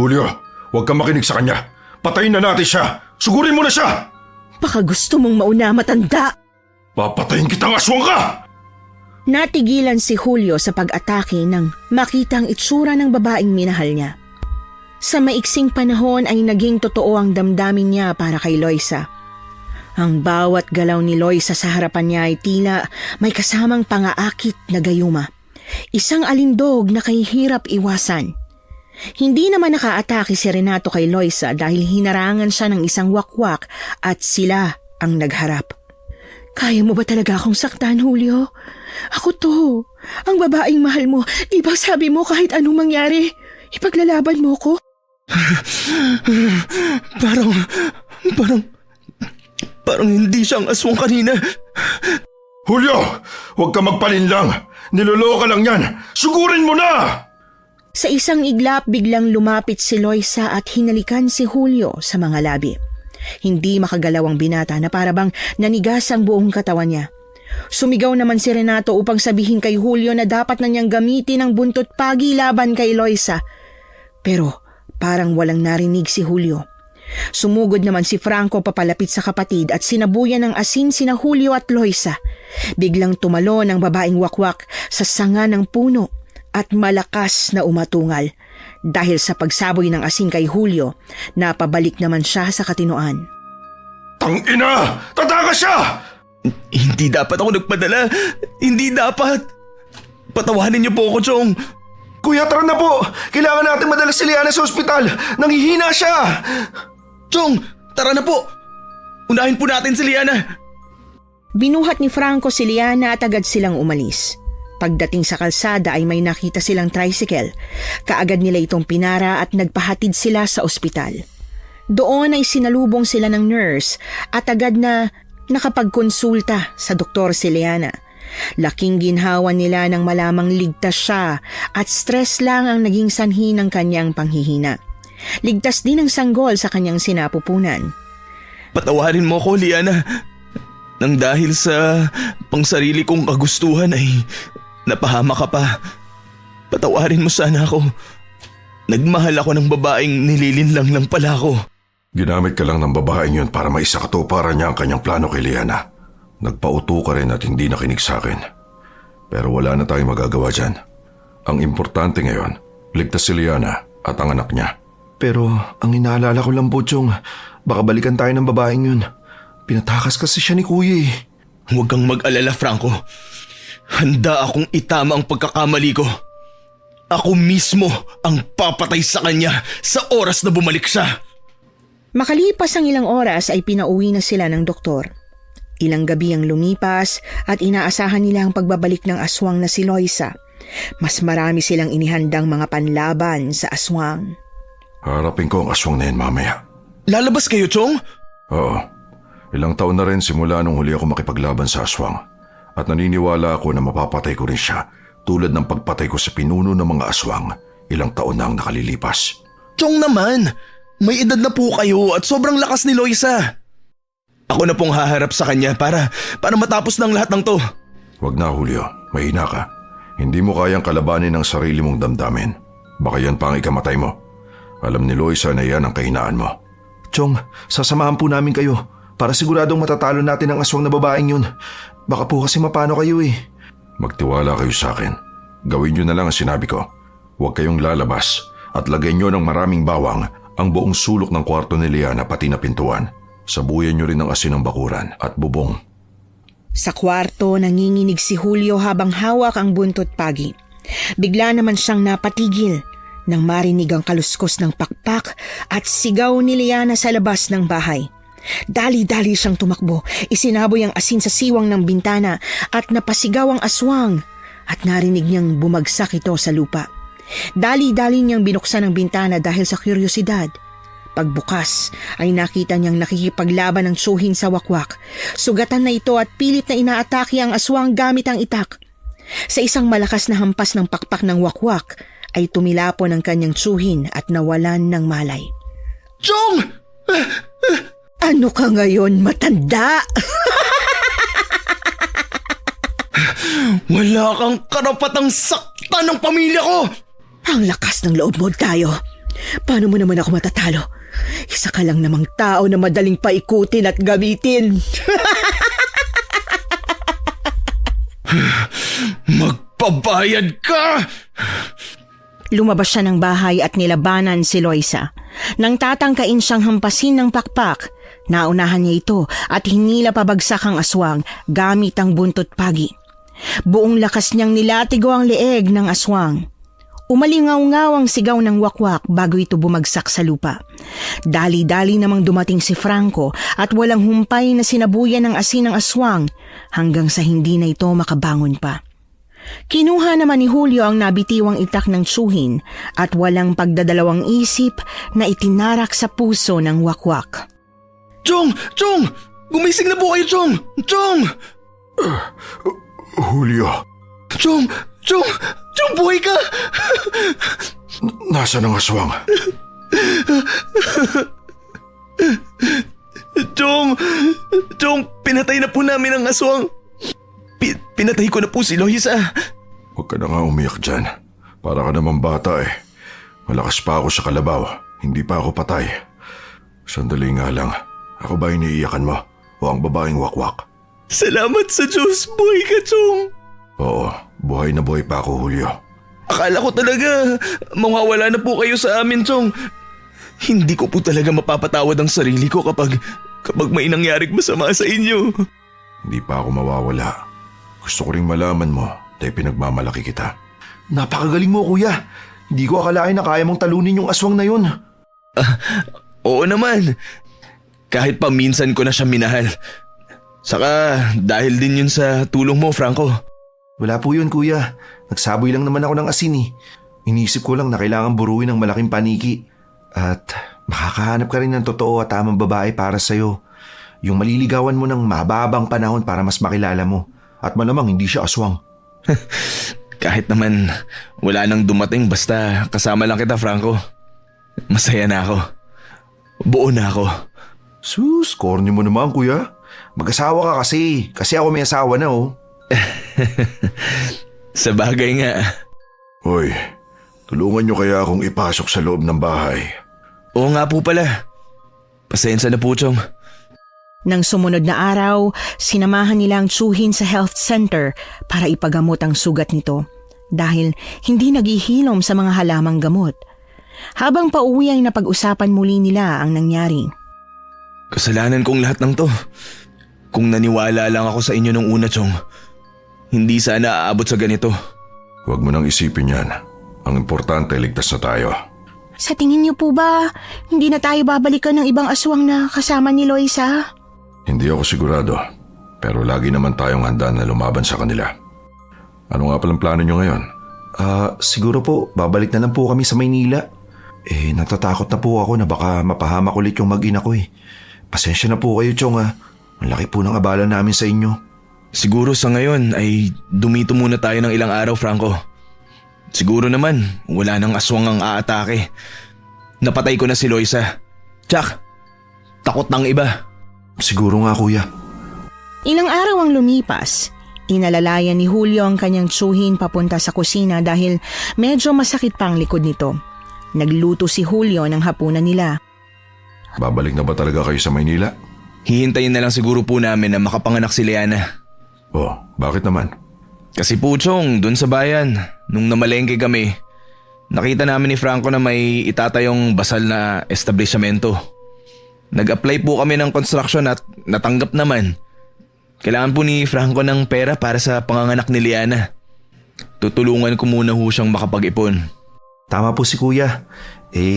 Julio, huwag kang makinig sa kanya. Patayin na natin siya. Sugurin mo na siya. Baka gusto mong mauna matanda. Papatayin kitang aswang ka! Natigilan si Julio sa pag-atake nang makita ang itsura ng babaeng minahal niya. Sa maiksing panahon ay naging totoo ang damdamin niya para kay Loisa. Ang bawat galaw ni Loisa sa harapan niya ay tila may kasamang pangaakit na gayuma. Isang alindog na kahihirap iwasan. Hindi naman nakaatake si Renato kay Loisa dahil hinarangan siya ng isang wakwak at sila ang nagharap. Kaya mo ba talaga akong saktan, Julio? Ako to, ang babaeng mahal mo. Di ba sabi mo kahit anong mangyari, ipaglalaban mo ko? Parang hindi siyang aswang kanina. Julio, huwag ka magpalinlang. Niloloko ka lang yan. Sugurin mo na! Sa isang iglap, biglang lumapit si Loisa at hinalikan si Julio sa mga labi. Hindi makagalaw ang binata na parabang nanigas ang buong katawan niya. Sumigaw naman si Renato upang sabihin kay Julio na dapat na niyang gamitin ang buntot pagi laban kay Loisa. Pero parang walang narinig si Julio. Sumugod naman si Franco papalapit sa kapatid at sinabuyan ng asin sina Julio at Loisa. Biglang tumalon ang babaeng wakwak sa sanga ng puno at malakas na umatungal. Dahil sa pagsaboy ng asin kay Julio, napabalik naman siya sa katinoan. Tangina! Tatakas siya! Hindi dapat ako nagpadala. Hindi dapat. Patawanin niyo po ako, Chong. Kuya, tara na po! Kailangan natin madala si Liana sa ospital! Nanghihina siya! Chong, tara na po. Unahin po natin si Liana. Binuhat ni Franco si Liana at agad silang umalis. Pagdating sa kalsada ay may nakita silang tricycle. Kaagad nila itong pinara at nagpahatid sila sa ospital. Doon ay sinalubong sila ng nurse at agad na nakapagkonsulta sa doktor si Liana. Laking ginhawa nila nang malamang ligtas siya at stress lang ang naging sanhi ng kanyang panghihina. Ligtas din ang sanggol sa kanyang sinapupunan. Patawarin mo ko, Liana. Nang dahil sa pangsarili kong kagustuhan ay napahama ka pa. Patawarin mo sana ako. Nagmahal ako ng babaeng nililinlang lang pala ako. Ginamit ka lang ng babaeng yun para maisakatuparan niya ang kanyang plano kay Liana. Nagpauto ka rin at hindi nakinig sa akin. Pero wala na tayong magagawa dyan. Ang importante ngayon, ligtas si Liana at ang anak niya. Pero ang inaalala ko lang po, Chong, baka balikan tayo ng babaeng yun. Pinatakas kasi siya ni Kuya eh. Huwag kang mag-alala, Franco. Handa akong itama ang pagkakamali ko. Ako mismo ang papatay sa kanya sa oras na bumalik siya. Makalipas ang ilang oras ay pinauwi na sila ng doktor. Ilang gabi ang lumipas at inaasahan nila ang pagbabalik ng aswang na si Loisa. Mas marami silang inihandang mga panlaban sa aswang. Harapin ko ang aswang na yan mamaya. Lalabas kayo, Chong? Oo. Ilang taon na rin simula nung huli ako makipaglaban sa aswang. At naniniwala ako na mapapatay ko rin siya tulad ng pagpatay ko sa pinuno ng mga aswang ilang taon na ang nakalilipas. Chong naman, may edad na po kayo at sobrang lakas ni Loisa. Ako na pong haharap sa kanya para matapos ng lahat ng to. Wag na, Julio. Mahina ka. Hindi mo kayang kalabanin ang sarili mong damdamin. Baka yan pa ang ikamatay mo. Alam ni Loisa na yan ang kahinaan mo. Chong, sasamahan po namin kayo para siguradong matatalo natin ang aswang na babaeng yun. Baka po kasi mapano kayo eh. Magtiwala kayo sa akin. Gawin nyo na lang ang sinabi ko. Huwag kayong lalabas at lagay nyo ng maraming bawang ang buong sulok ng kwarto ni Liana pati na pintuan. Sabuyan nyo rin ng asin ng bakuran at bubong. Sa kwarto, nanginginig si Julio habang hawak ang buntot pagi. Bigla naman siyang napatigil nang marinig ang kaluskos ng pakpak at sigaw ni Liana sa labas ng bahay. Dali-dali siyang tumakbo, isinaboy ang asin sa siwang ng bintana at napasigaw ang aswang at narinig niyang bumagsak ito sa lupa. Dali-dali niyang binuksan ang bintana dahil sa kuryosidad. Pagbukas ay nakita niyang nakikipaglaban ng tsuhin sa wakwak. Sugatan na ito at pilit na inaatake ang aswang gamit ang itak. Sa isang malakas na hampas ng pakpak ng wakwak ay tumilapon ang kanyang tsuhin at nawalan ng malay. Chong! Ano ka ngayon, matanda? Wala kang karapatang saktan ng pamilya ko! Ang lakas ng loob mo tayo. Paano mo naman ako matatalo? Isa ka lang namang tao na madaling paikutin at gamitin. Magpabayad ka! Lumabas siya ng bahay at nilabanan si Loisa. Nang tatangkain siyang hampasin ng pakpak, naunahan niya ito at hinila pabagsak ang aswang gamit ang buntot pagi. Buong lakas niyang nilatigo ang leeg ng aswang. Umalingaw-ngaw ang sigaw ng wakwak bago ito bumagsak sa lupa. Dali-dali namang dumating si Franco at walang humpay na sinabuyan ng asin ng aswang hanggang sa hindi na ito makabangon pa. Kinuha naman ni Julio ang nabitiwang itak ng tsuhin at walang pagdadalawang isip na itinarak sa puso ng wakwak. Chong! Chong! Gumising na po kayo, Chong! Chong! Julio, Chong! Chong! Chong, buhay ka! nasaan ang aswang? Chong! Chong, pinatay na po namin ang aswang. Pinatay ko na po si Loisa. Huwag ka na nga umiyak dyan. Para ka naman bata eh. Malakas pa ako sa kalabaw. Hindi pa ako patay. Sandali nga lang. Ako ba iniiyakan mo? O ang babaeng wakwak? Salamat sa Diyos, buhay ka, Chong. Oo, buhay na buhay pa ako, Julio. Akala ko talaga mawawala na po kayo sa amin, Chong. Hindi ko po talaga mapapatawad ang sarili ko kapag may nangyaring masama sa inyo. Hindi pa ako mawawala. Gusto ko ring malaman mo dahil pinagmamalaki kita. Napakagaling mo, kuya. Hindi ko akalain na kaya mong talunin yung aswang na yun. Oo naman. Kahit pa minsan ko na siya minahal. Saka dahil din yun sa tulong mo, Franco. Wala po yun, kuya. Nagsaboy lang naman ako ng asin eh. Inisip ko lang na kailangan buruin ng malaking paniki. At makakahanap ka rin ng totoo at tamang babae para sa'yo. Yung maliligawan mo ng mababang panahon para mas makilala mo. At malamang hindi siya aswang. Kahit naman wala nang dumating basta kasama lang kita, Franco. Masaya na ako. Buo na ako. Sus, corny mo naman, kuya. Mag-asawa ka kasi. Kasi ako may asawa na, oh. Sa bagay nga. Hoy, tulungan niyo kaya akong ipasok sa loob ng bahay. Oo nga po pala. Pasensya na po, Chong. Nang sumunod na araw, sinamahan nila ang tsuhin sa health center para ipagamot ang sugat nito dahil hindi naghihilom sa mga halamang gamot. Habang pauwi ay napag-usapan muli nila ang nangyari. Kasalanan kong lahat ng to. Kung naniwala lang ako sa inyo nung una, Chong, hindi sana aabot sa ganito. Huwag mo nang isipin yan. Ang importante, ligtas na tayo. Sa tingin niyo po ba, hindi na tayo babalikan ng ibang aswang na kasama ni Loisa? Hindi ako sigurado. Pero lagi naman tayong handa na lumaban sa kanila. Ano nga palang plano nyo ngayon? Siguro po, babalik na lang po kami sa Maynila. Natatakot na po ako na baka mapahamak ulit yung mag-ina ko eh. Pasensya na po kayo, Chong ah. Ang laki po ng abala namin sa inyo. Siguro sa ngayon ay dumito muna tayo ng ilang araw, Franco. Siguro naman wala nang aswang ang aatake. Napatay ko na si Loisa. Tsak, takot ng iba. Siguro nga, kuya. Ilang araw ang lumipas. Inalalayan ni Julio ang kanyang tsuhin papunta sa kusina dahil medyo masakit pa ang likod nito. Nagluto si Julio ng hapunan nila. Babalik na ba talaga kayo sa Maynila? Hihintayin na lang siguro po namin na makapanganak si Liana. Oh, bakit naman? Kasi po, Chong, dun sa bayan, nung namalengke kami, nakita namin ni Franco na may itatayong basal na establishmento. Nag-apply po kami ng construction at natanggap naman. Kailangan po ni Franco ng pera para sa panganganak ni Liana. Tutulungan ko muna ho siyang makapag-ipon. Tama po si kuya.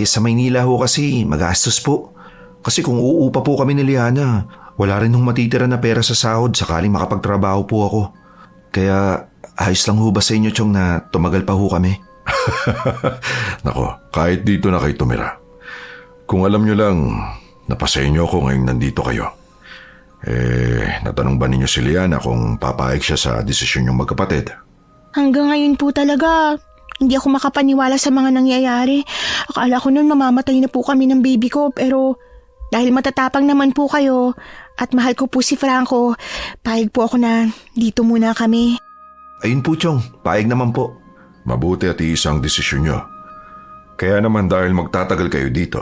Sa Maynila ho kasi magastos po. Kasi kung uupa po kami ni Liana, wala rin hong matitira na pera sa sahod sakaling makapagtrabaho po ako. Kaya ayos lang ho ba sa inyo, Chong, na tumagal pa ho kami? Nako, kahit dito na kayo tumira. Kung alam nyo lang, napasa inyo ako ngayong nandito kayo. Natanong ba ninyo si Liana kung papayag siya sa desisyon niyong magkapatid? Hanggang ngayon po talaga, hindi ako makapaniwala sa mga nangyayari. Akala ko noon mamamatay na po kami ng baby ko pero dahil matatapang naman po kayo at mahal ko po si Franco, payag po ako na dito muna kami. Ayun po, Chong. Paayag naman po. Mabuti at iisang desisyon nyo. Kaya naman dahil magtatagal kayo dito,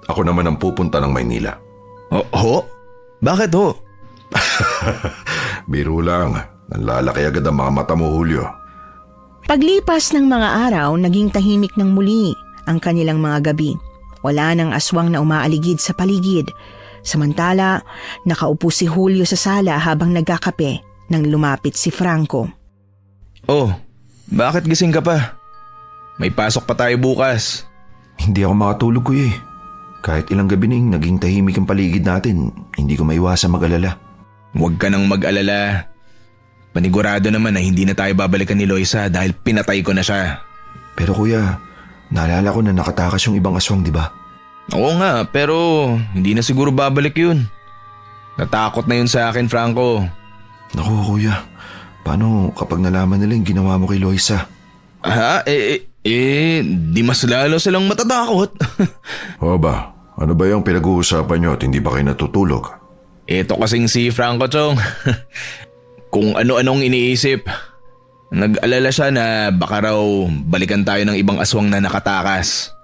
ako naman ang pupunta ng Maynila. Ho? Bakit ho? Biro lang, nanlalaki agad ang mga mata mo, Julio. Paglipas ng mga araw, naging tahimik ng muli ang kanilang mga gabi. Wala nang aswang na umaaligid sa paligid. Samantala, nakaupo si Julio sa sala habang nagkakape nang lumapit si Franco. Oh, bakit gising ka pa? May pasok pa tayo bukas. Hindi ako makatulog kuya eh. Kahit ilang gabi ning naging tahimik ang paligid natin, hindi ko maiwasan mag-alala. Huwag ka nang mag-alala. Panigurado naman na hindi na tayo babalikan ni Loisa dahil pinatay ko na siya. Pero kuya, naalala ko na nakatakas yung ibang aswang, di ba? Oo nga, pero hindi na siguro babalik yun. Natakot na yun sa akin, Franco. Naku kuya, paano kapag nalaman nila yung ginawa mo kay Loisa? Di mas lalo silang matatakot. O ba, ano ba yung pinag-uusapan nyo at hindi ba kayo natutulog? Ito kasing si Franco Chong. Kung ano-anong iniisip. Nag-alala siya na baka raw balikan tayo ng ibang aswang na nakatakas.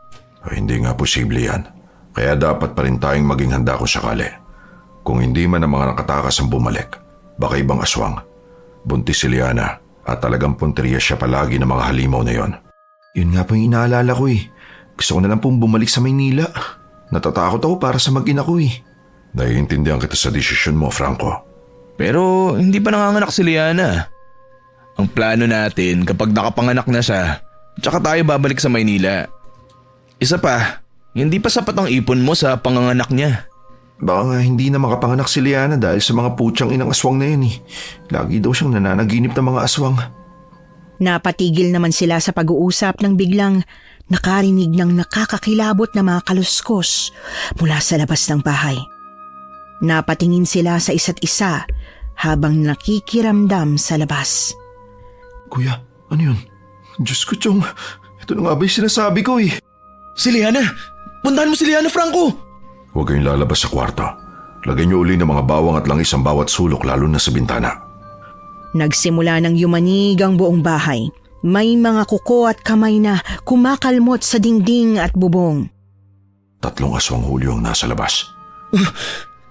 Hindi nga posible yan. Kaya dapat pa rin tayong maging handa kung sakali. Kung hindi man ang mga nakatakas ang bumalik, baka ibang aswang. Buntis si Liana at talagang punteriya siya palagi ng mga halimaw na yon. Yun nga po yung inaalala ko eh. Gusto ko na lang pong bumalik sa Maynila. Natatakot ako para sa mag-ina ko eh. Naiintindihan kita sa desisyon mo, Franco. Pero hindi pa nanganganak si Liana. Ang plano natin kapag nakapanganak na siya, tsaka tayo babalik sa Maynila. Isa pa, hindi pa sapat ang ipon mo sa panganganak niya. Baka nga hindi na makapanganak si Liana dahil sa mga putyang inang aswang na yun eh. Lagi daw siyang nananaginip ng mga aswang. Napatigil naman sila sa pag-uusap nang biglang nakarinig ng nakakakilabot na mga kaluskos mula sa labas ng bahay. Napatingin sila sa isa't isa habang nakikiramdam sa labas. Kuya, ano yun? Diyos ko, Chong. Ito na nga ba yung sinasabi ko eh. Si Liana! Puntahan mo si Liana, Franco! Huwag kayong lalabas sa kwarto. Lagyan niyo uli ng mga bawang at langis ang bawat sulok lalo na sa bintana. Nagsimula ng yumanig ang buong bahay. May mga kuko at kamay na kumakalmot sa dingding at bubong. 3 aswang Hulyo ang nasa labas.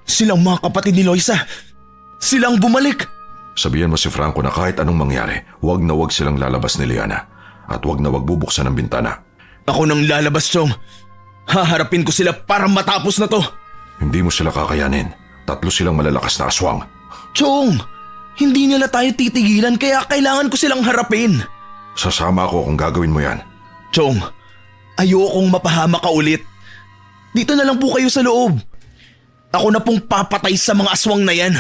Silang mga kapatid ni Loisa! Silang bumalik! Sabihan mo si Franco na kahit anong mangyari, huwag na huwag silang lalabas ni Liana. At huwag na huwag bubuksan ang bintana. Ako nang lalabas, Chong. Haharapin ko sila para matapos na to. Hindi mo sila kakayanin. 3 silang malalakas na aswang. Chong! Hindi nila tayo titigilan kaya kailangan ko silang harapin. Sasama ako kung gagawin mo yan. Chong, ayokong mapahama ka ulit. Dito na lang po kayo sa loob. Ako na pong papatay sa mga aswang na yan.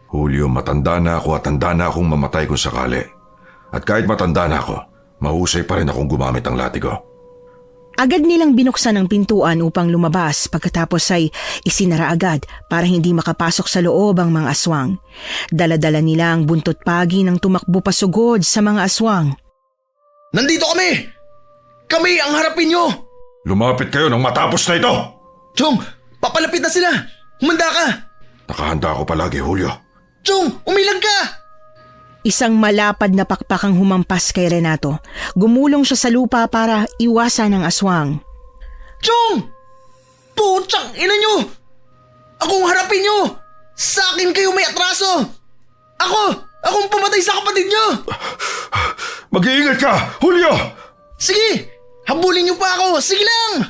Hulyo, matanda na ako at tanda na akong mamatay kung sakali. At kahit matanda na ako, mahusay pa rin akong gumamit ng latigo. Agad nilang binuksan ang pintuan upang lumabas pagkatapos ay isinara agad para hindi makapasok sa loob ang mga aswang. Dala-dala nila ang buntot pagi ng tumakbo pasugod sa mga aswang. Nandito kami! Kami ang harapin nyo! Lumapit kayo nang matapos na ito! Chong, papalapit na sila! Humanda ka! Nakahanda ako palagi, Hulyo. Chong, umilag ka! Isang malapad na pakpak ang humampas kay Renato. Gumulong siya sa lupa para iwasan ang aswang. Chong! Putsang ina nyo! Akong harapin nyo! Sa akin kayo may atraso! Akong pumatay sa kapatid nyo! Mag-iingat ka, Hulyo! Sige! Habulin nyo pa ako! Sige lang!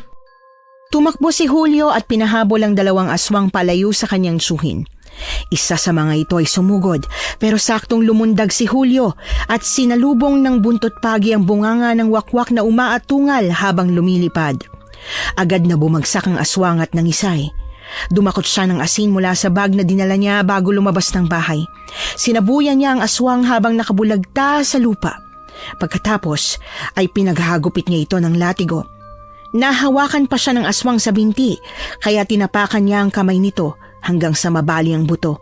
Tumakbo si Julio at pinahabol ang 2 aswang palayo sa kanyang tsuhin. Isa sa mga ito ay sumugod pero saktong lumundag si Julio at sinalubong ng buntot pagi ang bunganga ng wakwak na umaatungal habang lumilipad. Agad na bumagsak ang aswang at nangisay. Dumakot siya ng asin mula sa bag na dinala niya bago lumabas ng bahay. Sinabuyan niya ang aswang habang nakabulagta sa lupa. Pagkatapos ay pinaghagupit niya ito ng latigo. Nahawakan pa siya ng aswang sa binti kaya tinapakan niya ang kamay nito hanggang sa mabali ang buto.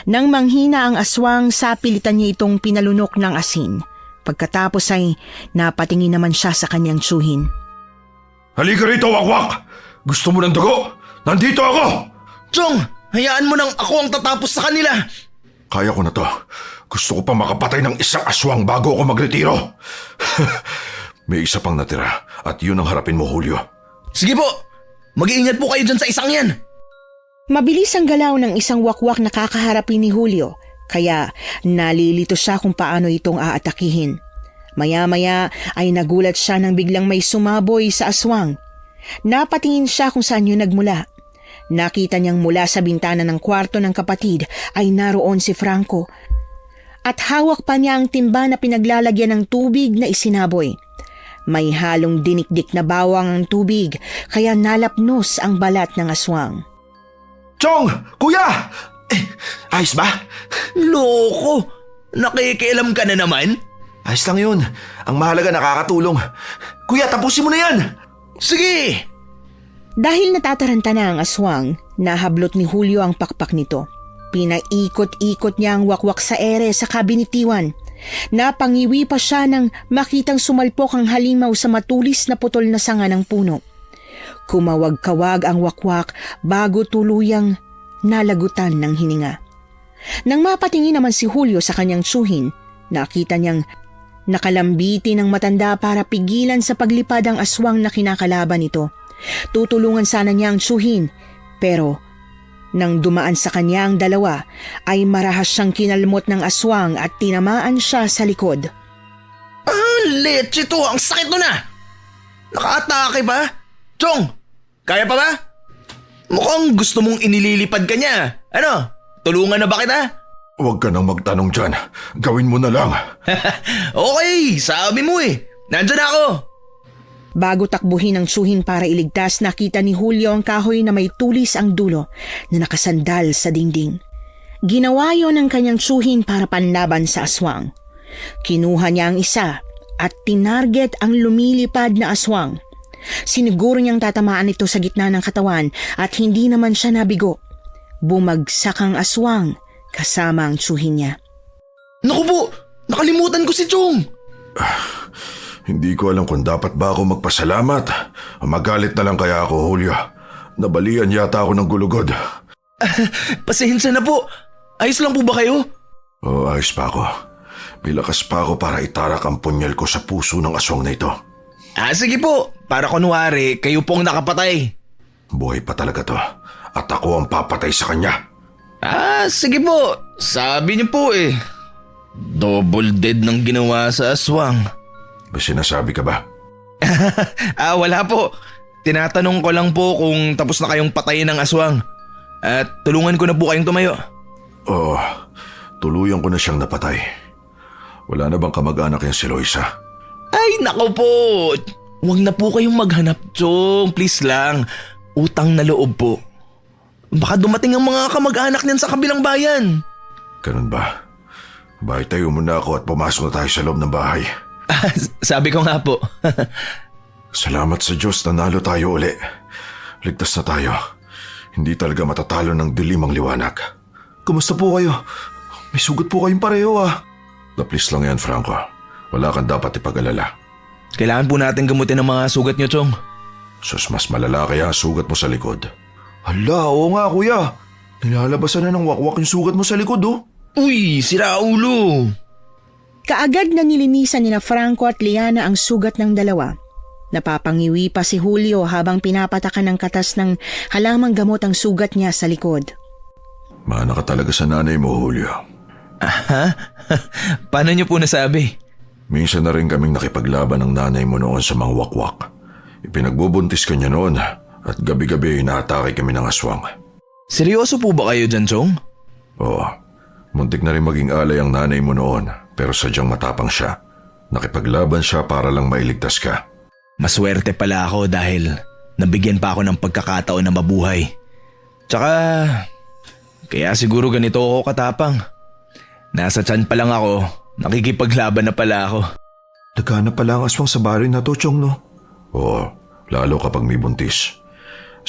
Nang manghina ang aswang, sapilitan niya itong pinalunok ng asin. Pagkatapos ay napatingin naman siya sa kanyang tsuhin. Halika rito, wakwak! Gusto mo ng dugo? Nandito ako! Chong, hayaan mo nang ako ang tatapos sa kanila. Kaya ko na to. Gusto ko pa makapatay ng isang aswang bago ako magretiro. May isa pang natira at yun ang harapin mo, Hulyo. Sige po, mag-iingat po kayo dyan sa isang yan. Mabilis ang galaw ng isang wakwak na kakaharapin ni Julio, kaya nalilito siya kung paano itong aatakihin. Maya-maya ay nagulat siya nang biglang may sumaboy sa aswang. Napatingin siya kung saan yun nagmula. Nakita niyang mula sa bintana ng kwarto ng kapatid ay naroon si Franco. At hawak pa niya ang timba na pinaglalagyan ng tubig na isinaboy. May halong dinikdik na bawang ang tubig, kaya nalapnos ang balat ng aswang. Chong! Kuya! Ayos ba? Loko! Nakikialam ka na naman? Ayos lang yun. Ang mahalaga nakakatulong. Kuya, tapusin mo na yan! Sige! Dahil natataranta na ang aswang, nahablot ni Julio ang pakpak nito. Pinaikot-ikot niya ang wakwak sa ere sa kabinitiwan. Napangiwi pa siya nang makitang sumalpok ang halimaw sa matulis na putol na sanga ng puno. Kumawag-kawag ang wakwak bago tuluyang nalagutan ng hininga. Nang mapatingin naman si Julio sa kanyang tsuhin, nakita niyang nakalambiti ng matanda para pigilan sa paglipad ang aswang na kinakalaban nito. Tutulungan sana niya ang tsuhin, pero nang dumaan sa kanya ang dalawa, ay marahas siyang kinalmot ng aswang at tinamaan siya sa likod. Leche to! Ang sakit mo na! Nakaatake ba? Chong! Kaya pa ba? Mukhang gusto mong inililipad ka niya. Ano? Tulungan na ba kita? Huwag ka nang magtanong dyan. Gawin mo na lang. Okay, sabi mo eh. Nandyan ako. Bago takbuhin ang tsuhin para iligtas, nakita ni Julio ang kahoy na may tulis ang dulo na nakasandal sa dingding. Ginawa yon ng kanyang tsuhin para panlaban sa aswang. Kinuha niya ang isa at tinarget ang lumilipad na aswang. Siniguro niyang tatamaan ito sa gitna ng katawan at hindi naman siya nabigo. Bumagsak ang aswang kasama ang tsuhin niya. Naku po! Nakalimutan ko si Chong! Hindi ko alam kung dapat ba ako magpasalamat. Magalit na lang kaya ako, Julio. Nabalian yata ako ng gulugod. Pasensya na po. Ayos lang po ba kayo? Oo, ayos pa ako. Bilakas pa ako para itarak ang punyal ko sa puso ng aswang na ito. Sige po. Para kunwari, kayo pong nakapatay. Buhay pa talaga to. At ako ang papatay sa kanya. Sige po. Sabi niyo po eh. Double dead ng ginawa sa aswang. May sinasabi ka ba? Wala po. Tinatanong ko lang po kung tapos na kayong patayin ng aswang. At tulungan ko na po kayong tumayo. Oo, tuluyan ko na siyang napatay. Wala na bang kamag-anak yan si Loisa? Ay, nako po. Huwag na po kayong maghanap, Chong. Please lang. Utang na loob po. Baka dumating ang mga kamag-anak niyan sa kabilang bayan. Ganun ba? Bahay tayo muna ako at pumasok na tayo sa loob ng bahay. Sabi ko nga po. Salamat sa Diyos, nanalo tayo uli. Ligtas na tayo. Hindi talaga matatalo ng dilim ang liwanag. Kumusta po kayo? May sugat po kayong pareho Naplis lang yan, Franco. Wala kang dapat ipag-alala. Kailangan po natin gamutin ang mga sugat niyo, Chong. Sus, mas malala kaya ang sugat mo sa likod. Hala, oo nga kuya. Nilalabasan na ng wakwak yung sugat mo sa likod Uy, sira ulo. Kaagad na nilinisan nina Franco at Liana ang sugat ng dalawa. Napapangiwi pa si Julio habang pinapatakan ng katas ng halamang gamot ang sugat niya sa likod. Mana ka talaga sa nanay mo, Julio. Paano niyo po nasabi? Minsan na rin kaming nakipaglaban ng nanay mo noon sa mga wakwak. Ipinagbubuntis ka niya noon at gabi-gabi inaatake kami ng aswang. Seryoso po ba kayo dyan, Chong? Oo, muntik na rin maging alay ang nanay mo noon pero sadyang matapang siya. Nakipaglaban siya para lang mailigtas ka. Maswerte pala ako dahil nabigyan pa ako ng pagkakataon na mabuhay. Tsaka, kaya siguro ganito ako katapang. Nasa tiyan pa lang ako, nakikipaglaban na pala ako. Naghanap pala ang aswang sa baryo na to, Chong, no? Oo, lalo kapag may buntis.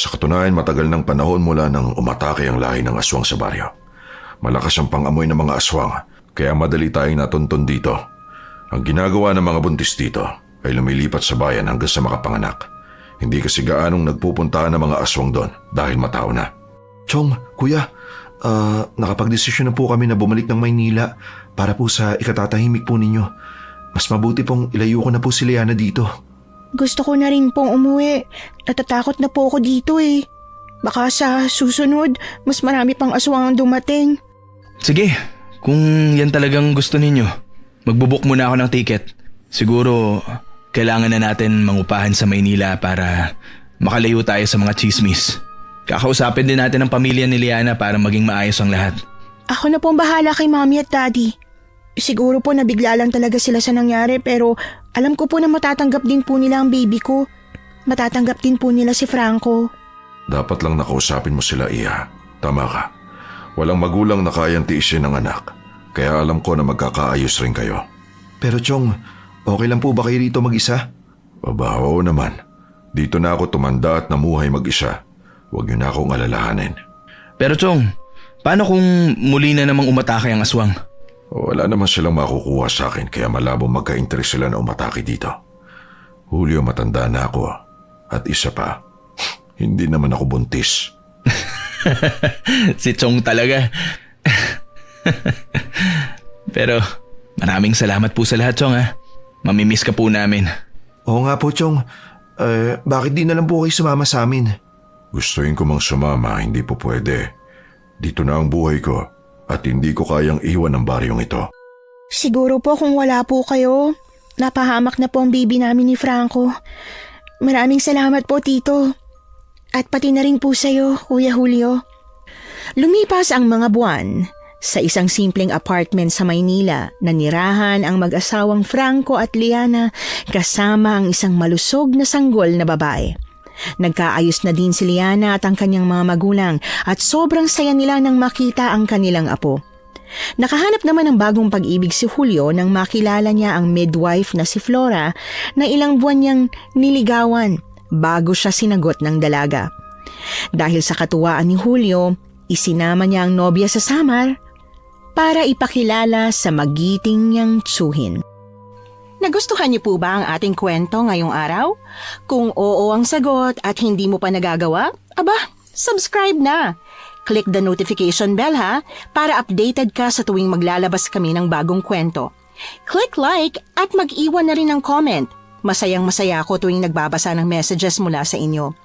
Sa katunayan, matagal ng panahon mula nang umatake ang lahi ng aswang sa baryo. Malakas ang pangamoy ng mga aswang, kaya madali tayong natuntun dito. Ang ginagawa ng mga buntis dito ay lumilipat sa bayan hanggang sa makapanganak. Hindi kasi gaanong nagpupuntahan ng mga aswang doon dahil matao na. Chong, kuya, nakapagdesisyon na po kami na bumalik ng Maynila para po sa ikatatahimik po ninyo. Mas mabuti pong ilayo ko na po si Liana dito. Gusto ko na rin pong umuwi. Natatakot na po ako dito eh. Baka sa susunod, mas marami pang aswang ang dumating. Sige, kung yan talagang gusto ninyo, magbubuk muna ako ng ticket. Siguro, kailangan na natin mangupahan sa Maynila para makalayo tayo sa mga chismis. Kakausapin din natin ang pamilya ni Liana para maging maayos ang lahat. Ako na pong bahala kay Mommy at Daddy. Siguro po nabigla lang talaga sila sa nangyari pero alam ko po na matatanggap din po nila ang baby ko. Matatanggap din po nila si Franco. Dapat lang nakausapin mo sila, Iha. Tama ka. Walang magulang na kayang tiisin ng anak. Kaya alam ko na magkakaayos rin kayo. Pero Chong, okay lang po ba kayo rito mag-isa? Aba, oo naman. Dito na ako tumanda at namuhay mag-isa. Huwag niyo na akong alalahanin. Pero Chong, paano kung muli na namang umatake ang aswang? Wala naman silang makukuha sa akin kaya malabo magka-interes sila na umatake dito. Julio, matanda na ako. At isa pa, hindi naman ako buntis. Si Chong talaga. Pero maraming salamat po sa lahat, Chong ha. Mamimiss ka po namin. Oo nga po Chong, bakit di na lang po kayo sumama sa amin? Gustuin ko mang sumama, hindi po pwede. Dito na ang buhay ko at hindi ko kayang iwan ang baryong ito. Siguro po kung wala po kayo, napahamak na po ang baby namin ni Franco. Maraming salamat po, Tito. At pati na rin po sa'yo, Kuya Julio. Lumipas ang mga buwan. Sa isang simpleng apartment sa Maynila, nanirahan ang mag-asawang Franco at Liana kasama ang isang malusog na sanggol na babae. Nagkaayos na din si Liana at ang kanyang mga magulang at sobrang saya nila nang makita ang kanilang apo. Nakahanap naman ng bagong pag-ibig si Julio nang makilala niya ang midwife na si Flora na ilang buwan niyang niligawan bago siya sinagot ng dalaga. Dahil sa katuwaan ni Julio, isinama niya ang nobya sa Samar para ipakilala sa magiting niyang tsuhin. Nagustuhan niyo po ba ang ating kwento ngayong araw? Kung oo ang sagot at hindi mo pa nagagawa, aba, subscribe na! Click the notification bell ha, para updated ka sa tuwing maglalabas kami ng bagong kwento. Click like at mag-iwan na rin ng comment. Masayang-masaya ako tuwing nagbabasa ng messages mula sa inyo.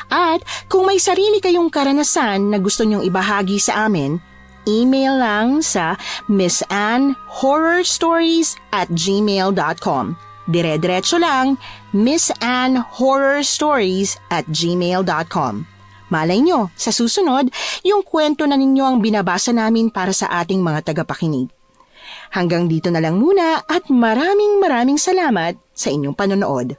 At kung may sarili kayong karanasan na gusto nyong ibahagi sa amin, email lang sa missanhorrorstories@gmail.com. Dire-diretso lang, missanhorrorstories@gmail.com. Malay nyo, sa susunod, yung kwento na ninyo ang binabasa namin para sa ating mga tagapakinig. Hanggang dito na lang muna at maraming salamat sa inyong panonood.